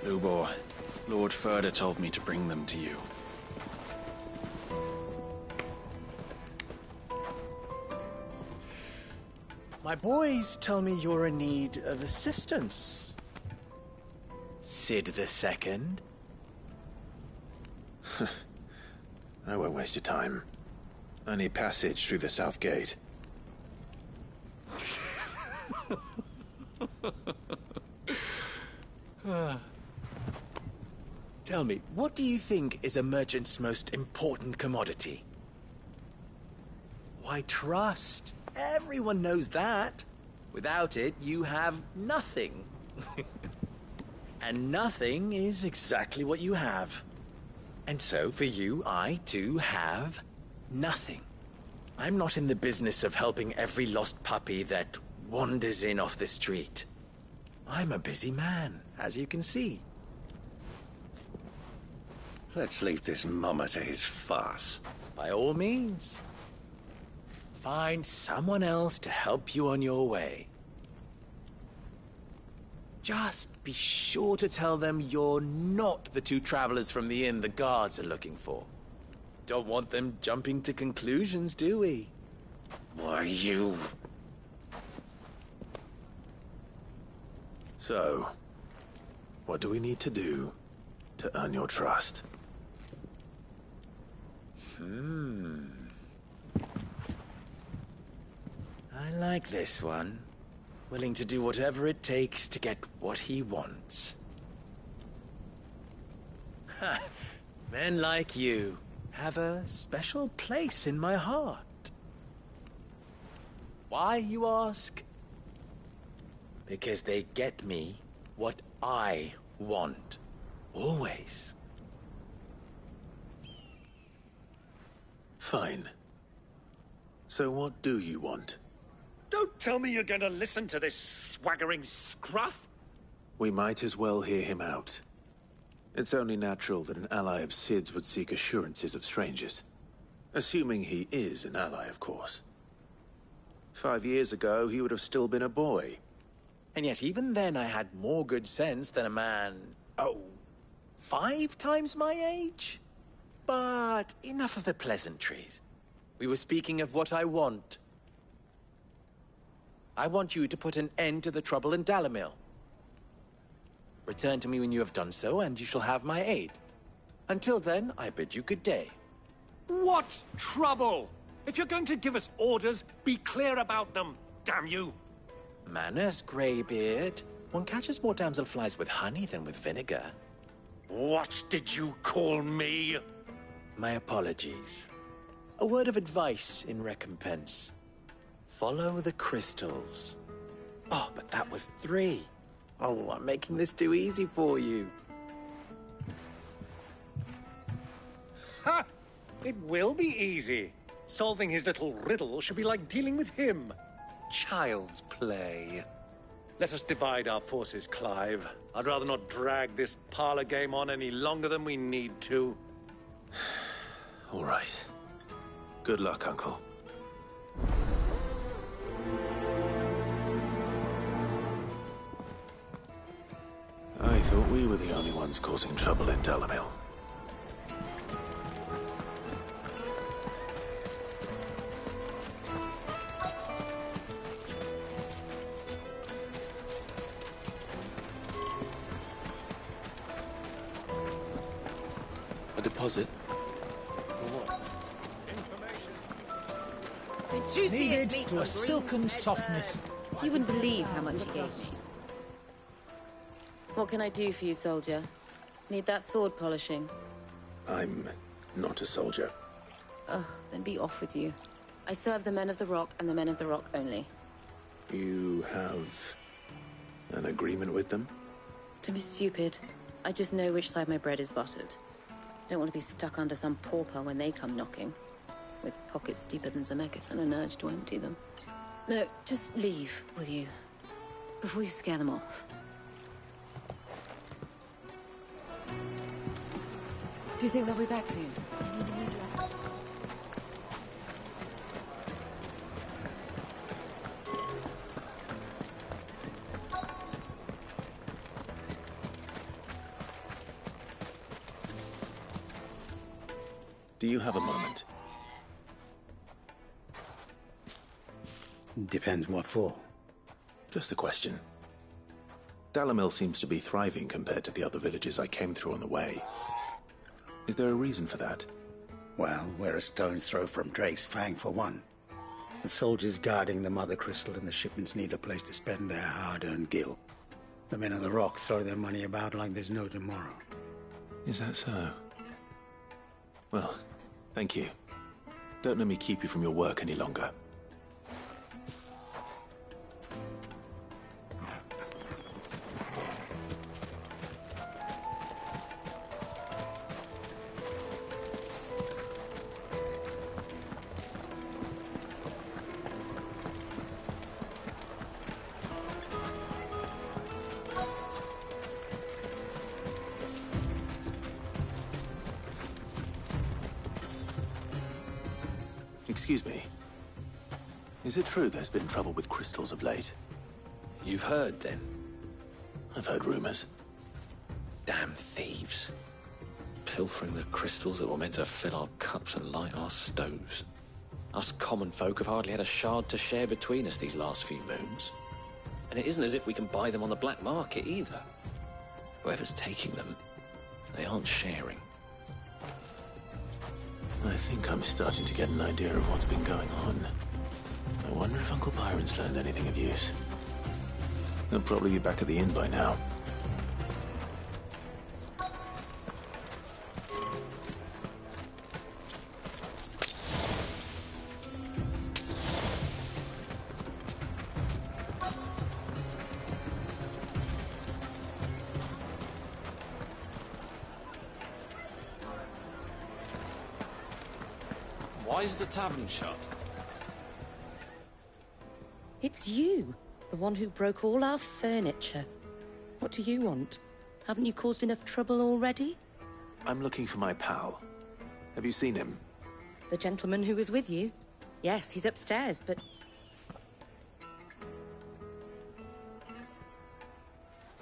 Lubor, Lord Ferda told me to bring them to you. My boys tell me you're in need of assistance. Sid the Second? I won't waste your time. I need passage through the south gate. Tell me, what do you think is a merchant's most important commodity? Why, trust. Everyone knows that. Without it, you have nothing. And nothing is exactly what you have. And so, for you, I, too, have nothing. I'm not in the business of helping every lost puppy that wanders in off the street. I'm a busy man, as you can see. Let's leave this mummer to his farce. By all means. Find someone else to help you on your way. Just be sure to tell them you're not the two travelers from the inn the guards are looking for. Don't want them jumping to conclusions, do we? Why, you... So, what do we need to do to earn your trust? I like this one. Willing to do whatever it takes to get what he wants. Ha! Men like you have a special place in my heart. Why, you ask? Because they get me what I want. Always. Fine. So what do you want? Don't tell me you're going to listen to this swaggering scruff! We might as well hear him out. It's only natural that an ally of Sid's would seek assurances of strangers. Assuming he is an ally, of course. 5 years ago, he would have still been a boy. And yet, even then, I had more good sense than a man, 5 times my age? But enough of the pleasantries. We were speaking of what I want. I want you to put an end to the trouble in Dalamil. Return to me when you have done so, and you shall have my aid. Until then, I bid you good day. What trouble? If you're going to give us orders, be clear about them, damn you! Manners, Greybeard. One catches more damselflies with honey than with vinegar. What did you call me? My apologies. A word of advice in recompense. Follow the crystals. Oh, but that was 3. Oh, I'm making this too easy for you. Ha! It will be easy. Solving his little riddle should be like dealing with him. Child's play. Let us divide our forces, Clive. I'd rather not drag this parlor game on any longer than we need to. All right. Good luck, Uncle. I thought we were the only ones causing trouble in Dalamil. A deposit? The juiciest Kneaded meat to on a silken Green's softness. You wouldn't believe how much he gave me. What can I do for you, soldier? Need that sword polishing? I'm not a soldier. Ugh, then be off with you. I serve the men of the Rock and the men of the Rock only. You have an agreement with them? Don't be stupid. I just know which side my bread is buttered. Don't want to be stuck under some pauper when they come knocking. With pockets deeper than Zemeckis and an urge to empty them. No, just leave, will you? Before you scare them off. Do you think they'll be back soon? I need a new dress. Do you have a moment? Depends what for. Just a question. Dalamil seems to be thriving compared to the other villages I came through on the way. Is there a reason for that? Well, we're a stone's throw from Drake's Fang for one. The soldiers guarding the Mother Crystal and the shipments need a place to spend their hard-earned gil. The men of the Rock throw their money about like there's no tomorrow. Is that so? Well, thank you. Don't let me keep you from your work any longer. Excuse me. Is it true there's been trouble with crystals of late? You've heard, then? I've heard rumors. Damn thieves. Pilfering the crystals that were meant to fill our cups and light our stoves. Us common folk have hardly had a shard to share between us these last few moons. And it isn't as if we can buy them on the black market, either. Whoever's taking them, they aren't sharing. I think I'm starting to get an idea of what's been going on. I wonder if Uncle Byron's learned anything of use. He'll probably be back at the inn by now. Why is the tavern shut? It's you, the one who broke all our furniture. What do you want? Haven't you caused enough trouble already? I'm looking for my pal. Have you seen him? The gentleman who was with you? Yes, he's upstairs, but...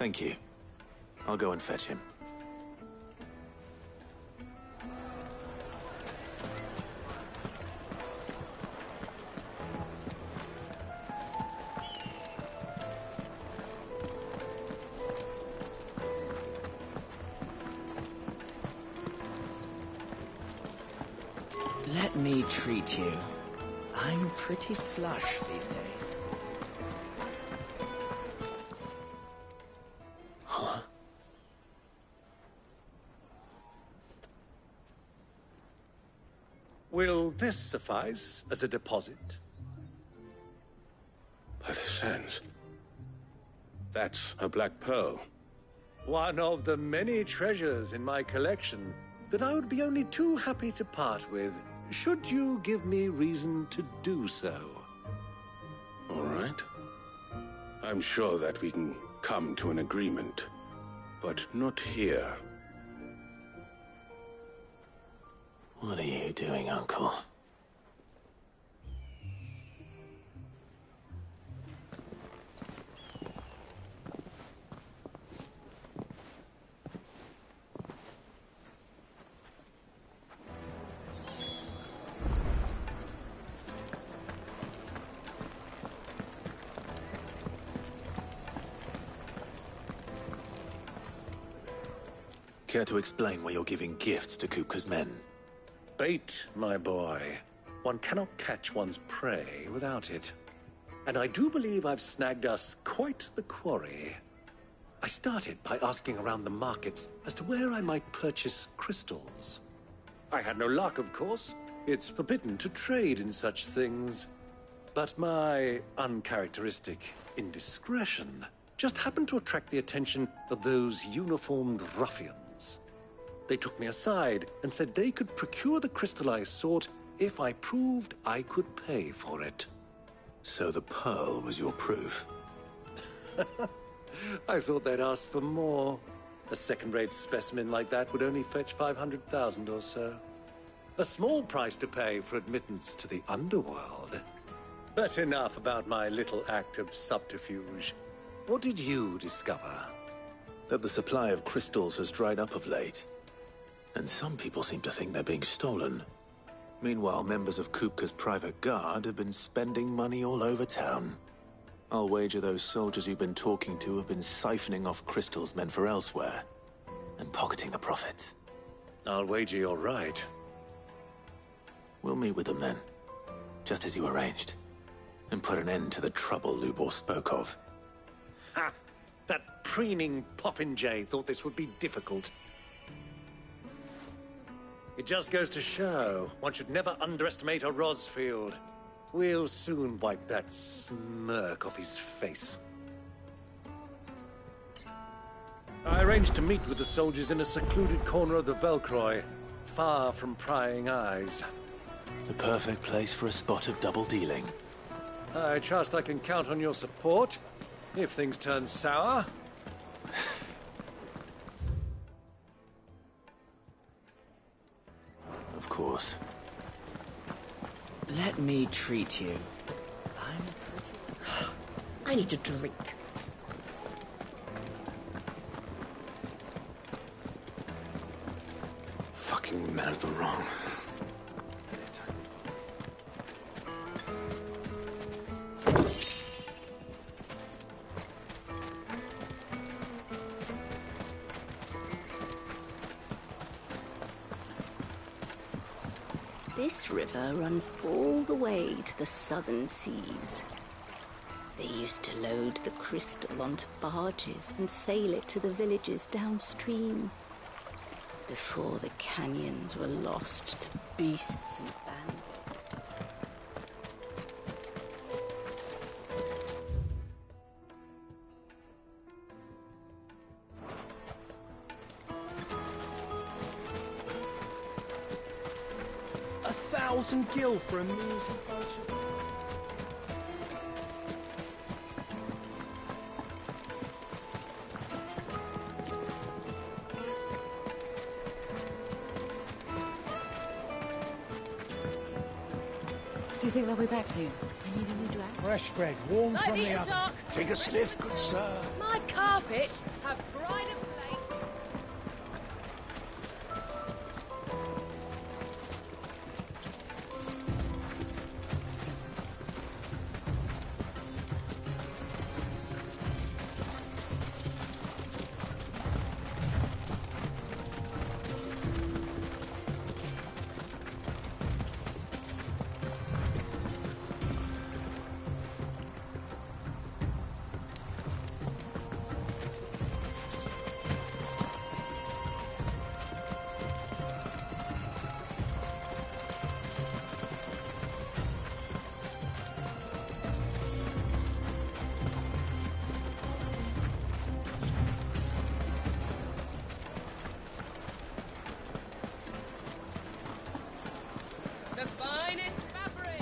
Thank you. I'll go and fetch him. Let me treat you. I'm pretty flush these days. Huh? Will this suffice as a deposit? By the sands. That's a black pearl. One of the many treasures in my collection that I would be only too happy to part with, should you give me reason to do so. All right. I'm sure that we can come to an agreement, but not here. What are you doing, Uncle? Care to explain why you're giving gifts to Kupka's men? Bait, my boy. One cannot catch one's prey without it. And I do believe I've snagged us quite the quarry. I started by asking around the markets as to where I might purchase crystals. I had no luck, of course. It's forbidden to trade in such things. But my uncharacteristic indiscretion just happened to attract the attention of those uniformed ruffians. They took me aside and said they could procure the crystal I sought if I proved I could pay for it. So the pearl was your proof? I thought they'd asked for more. A second-rate specimen like that would only fetch 500,000 or so. A small price to pay for admittance to the underworld. But enough about my little act of subterfuge. What did you discover? That the supply of crystals has dried up of late. And some people seem to think they're being stolen. Meanwhile, members of Kupka's private guard have been spending money all over town. I'll wager those soldiers you've been talking to have been siphoning off crystals meant for elsewhere, and pocketing the profits. I'll wager you're right. We'll meet with them then, just as you arranged, and put an end to the trouble Lubor spoke of. Ha! That preening popinjay thought this would be difficult. It just goes to show one should never underestimate a Rosfield. We'll soon wipe that smirk off his face. I arranged to meet with the soldiers in a secluded corner of the Velcroy, far from prying eyes. The perfect place for a spot of double dealing. I trust I can count on your support, if things turn sour. Of course. Let me treat you. I need a drink. Fucking men of the wrong. This river runs all the way to the southern seas. They used to load the crystal onto barges and sail it to the villages downstream, before the canyons were lost to beasts and bandits. $1,000 for a measly bunch of... Did think they'll be back soon? I need a new dress. Fresh bread, warm Light from the the oven. dark. Take a sniff, good sir. My carpets have pride of place. The finest fabrics.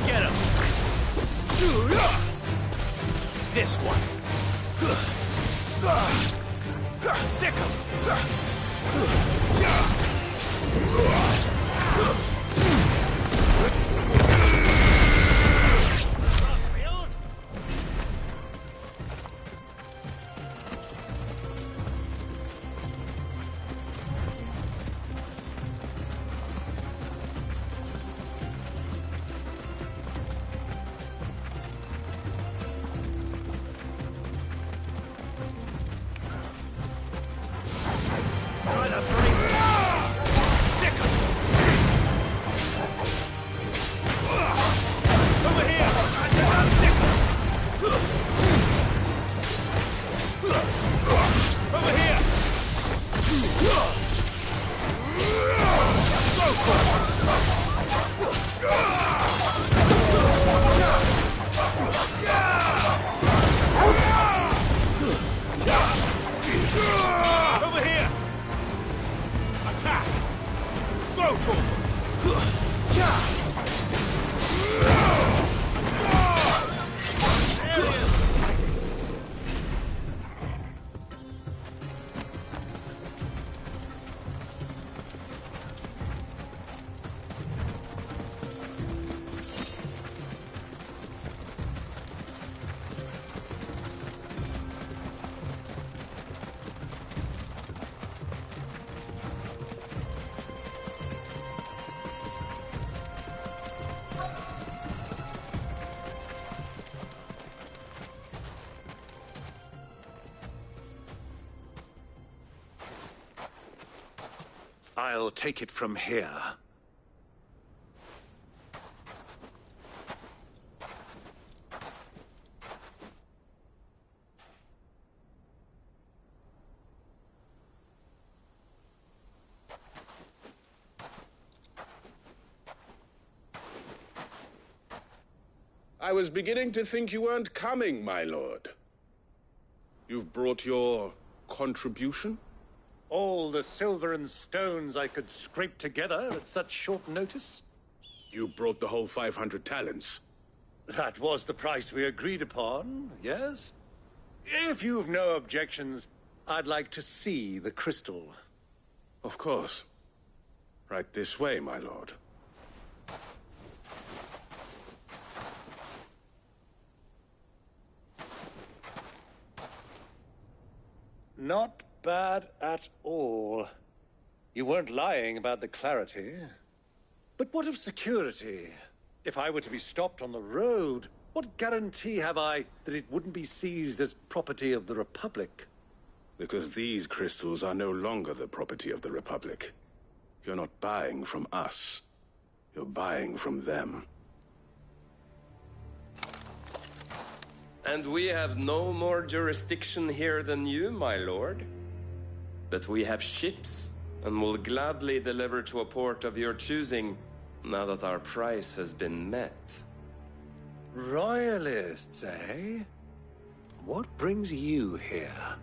Get him! This one. Sick Over here! Attack! Go, I'll take it from here. I was beginning to think you weren't coming, my lord. You've brought your contribution? All the silver and stones I could scrape together at such short notice? You brought the whole 500 talents. That was the price we agreed upon, yes? If you've no objections, I'd like to see the crystal. Of course. Right this way, my lord. Not bad at all. You weren't lying about the clarity. But what of security? If I were to be stopped on the road, what guarantee have I that it wouldn't be seized as property of the Republic? Because these crystals are no longer the property of the Republic. You're not buying from us. You're buying from them. And we have no more jurisdiction here than you, my lord. But we have ships, and will gladly deliver to a port of your choosing, now that our price has been met. Royalists, eh? What brings you here?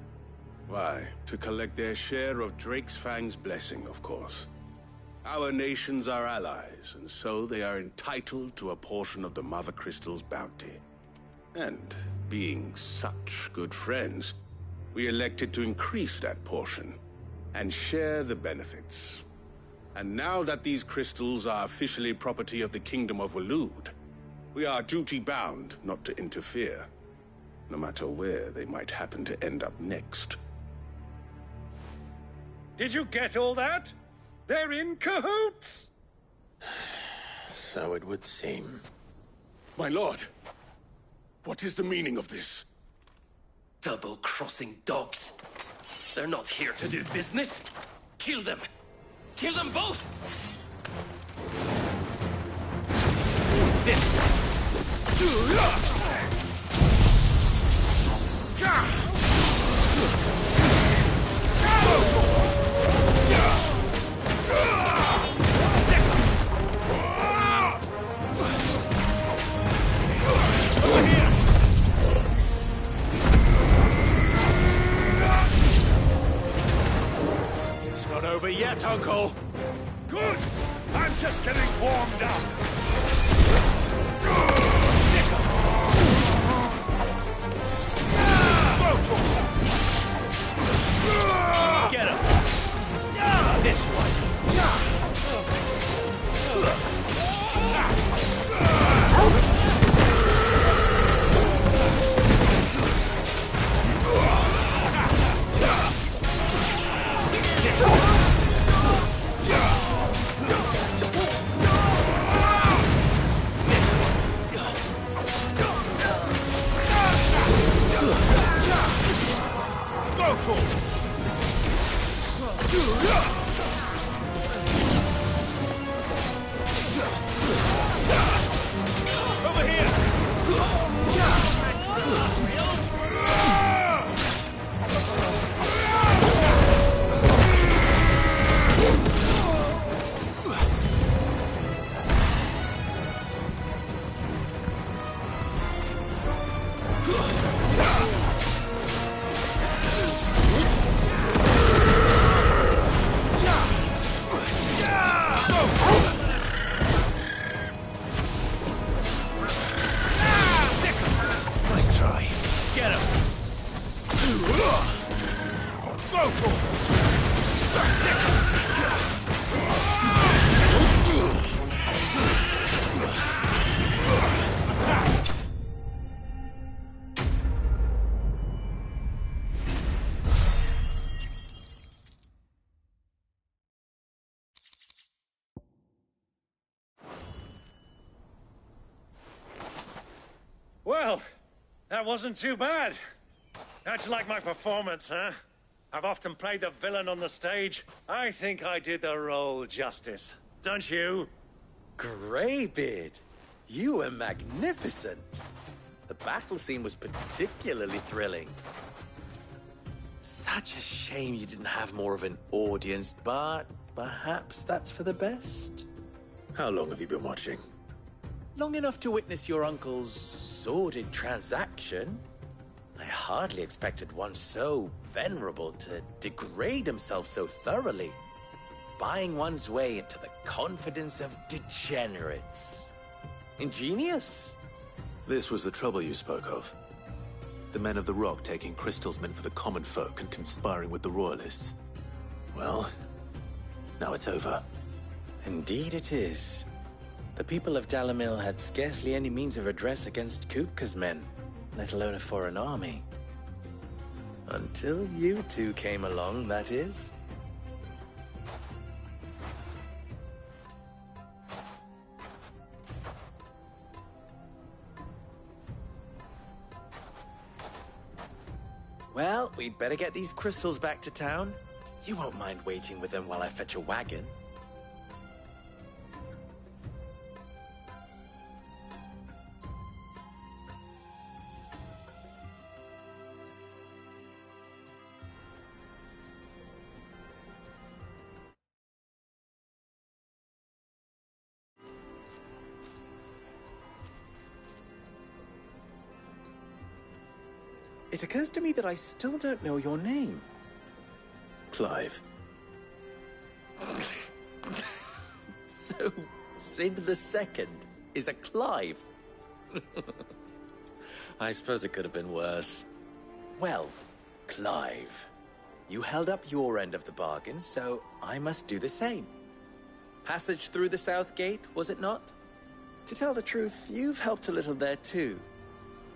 Why, to collect their share of Drake's Fang's blessing, of course. Our nations are allies, and so they are entitled to a portion of the Mother Crystal's bounty. And, being such good friends, we elected to increase that portion and share the benefits. And now that these crystals are officially property of the Kingdom of Waloed, we are duty-bound not to interfere, no matter where they might happen to end up next. Did you get all that? They're in cahoots! So it would seem. My lord, what is the meaning of this? Double-crossing dogs. They're not here to do business. Kill them. Kill them both! This way! It's not over yet, Uncle. Good! I'm just getting warmed up. Get him! This way! Over here! Nice try. Get him! Go for Well, that wasn't too bad. How'd you like my performance, huh? I've often played the villain on the stage. I think I did the role justice. Don't you? Greybeard, you were magnificent. The battle scene was particularly thrilling. Such a shame you didn't have more of an audience, but perhaps that's for the best. How long have you been watching? Long enough to witness your uncle's sordid transaction. I hardly expected one so venerable to degrade himself so thoroughly, buying one's way into the confidence of degenerates. Ingenious. This was the trouble you spoke of. The men of the Rock taking crystals meant for the common folk and conspiring with the Royalists. Well, now it's over. Indeed it is. The people of Dalamil had scarcely any means of redress against Kupka's men, let alone a foreign army. Until you two came along, that is. Well, we'd better get these crystals back to town. You won't mind waiting with them while I fetch a wagon. it occurs to me that I still don't know your name. Clive. So, Sid the Second is a Clive? I suppose it could have been worse. Well, Clive, you held up your end of the bargain, so I must do the same. Passage through the South Gate, was it not? To tell the truth, you've helped a little there too.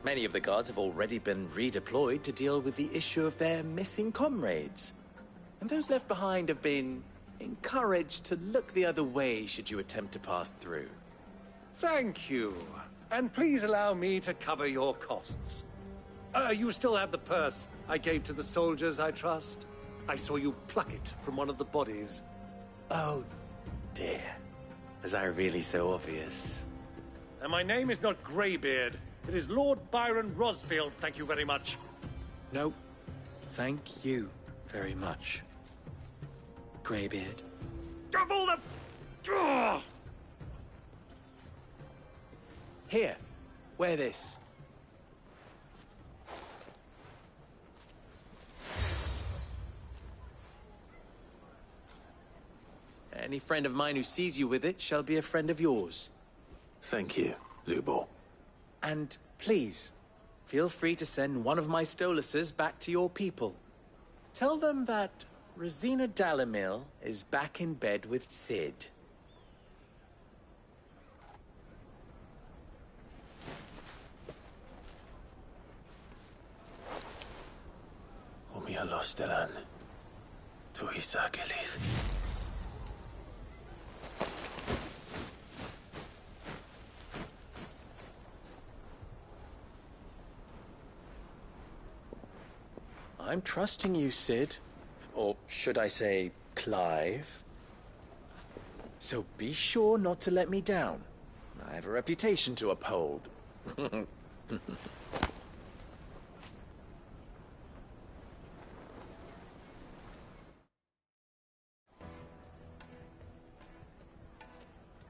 Many of the guards have already been redeployed to deal with the issue of their missing comrades. And those left behind have been encouraged to look the other way should you attempt to pass through. Thank you. And please allow me to cover your costs. You still have the purse I gave to the soldiers, I trust? I saw you pluck it from one of the bodies. Oh, dear. Was I really so obvious? And my name is not Greybeard. It is Lord Byron Rosfield, thank you very much. No, thank you very much, Greybeard. Of all the... Ugh! Here, wear this. Any friend of mine who sees you with it shall be a friend of yours. Thank you, Lubo. And please, feel free to send one of my Stoluses back to your people. Tell them that Rosina Dalamil is back in bed with Sid. Omia Lostelan. Tu Isakelis. I'm trusting you, Sid. Or should I say, Clive? So be sure not to let me down. I have a reputation to uphold.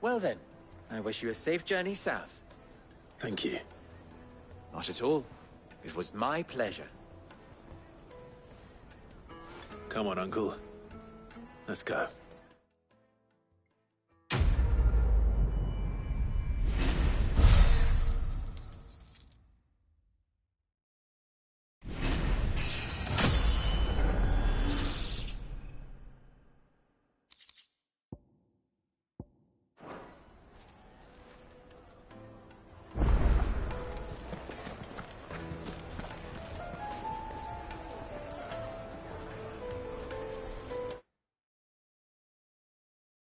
Well then, I wish you a safe journey south. Thank you. Not at all. It was my pleasure. Come on, Uncle. Let's go.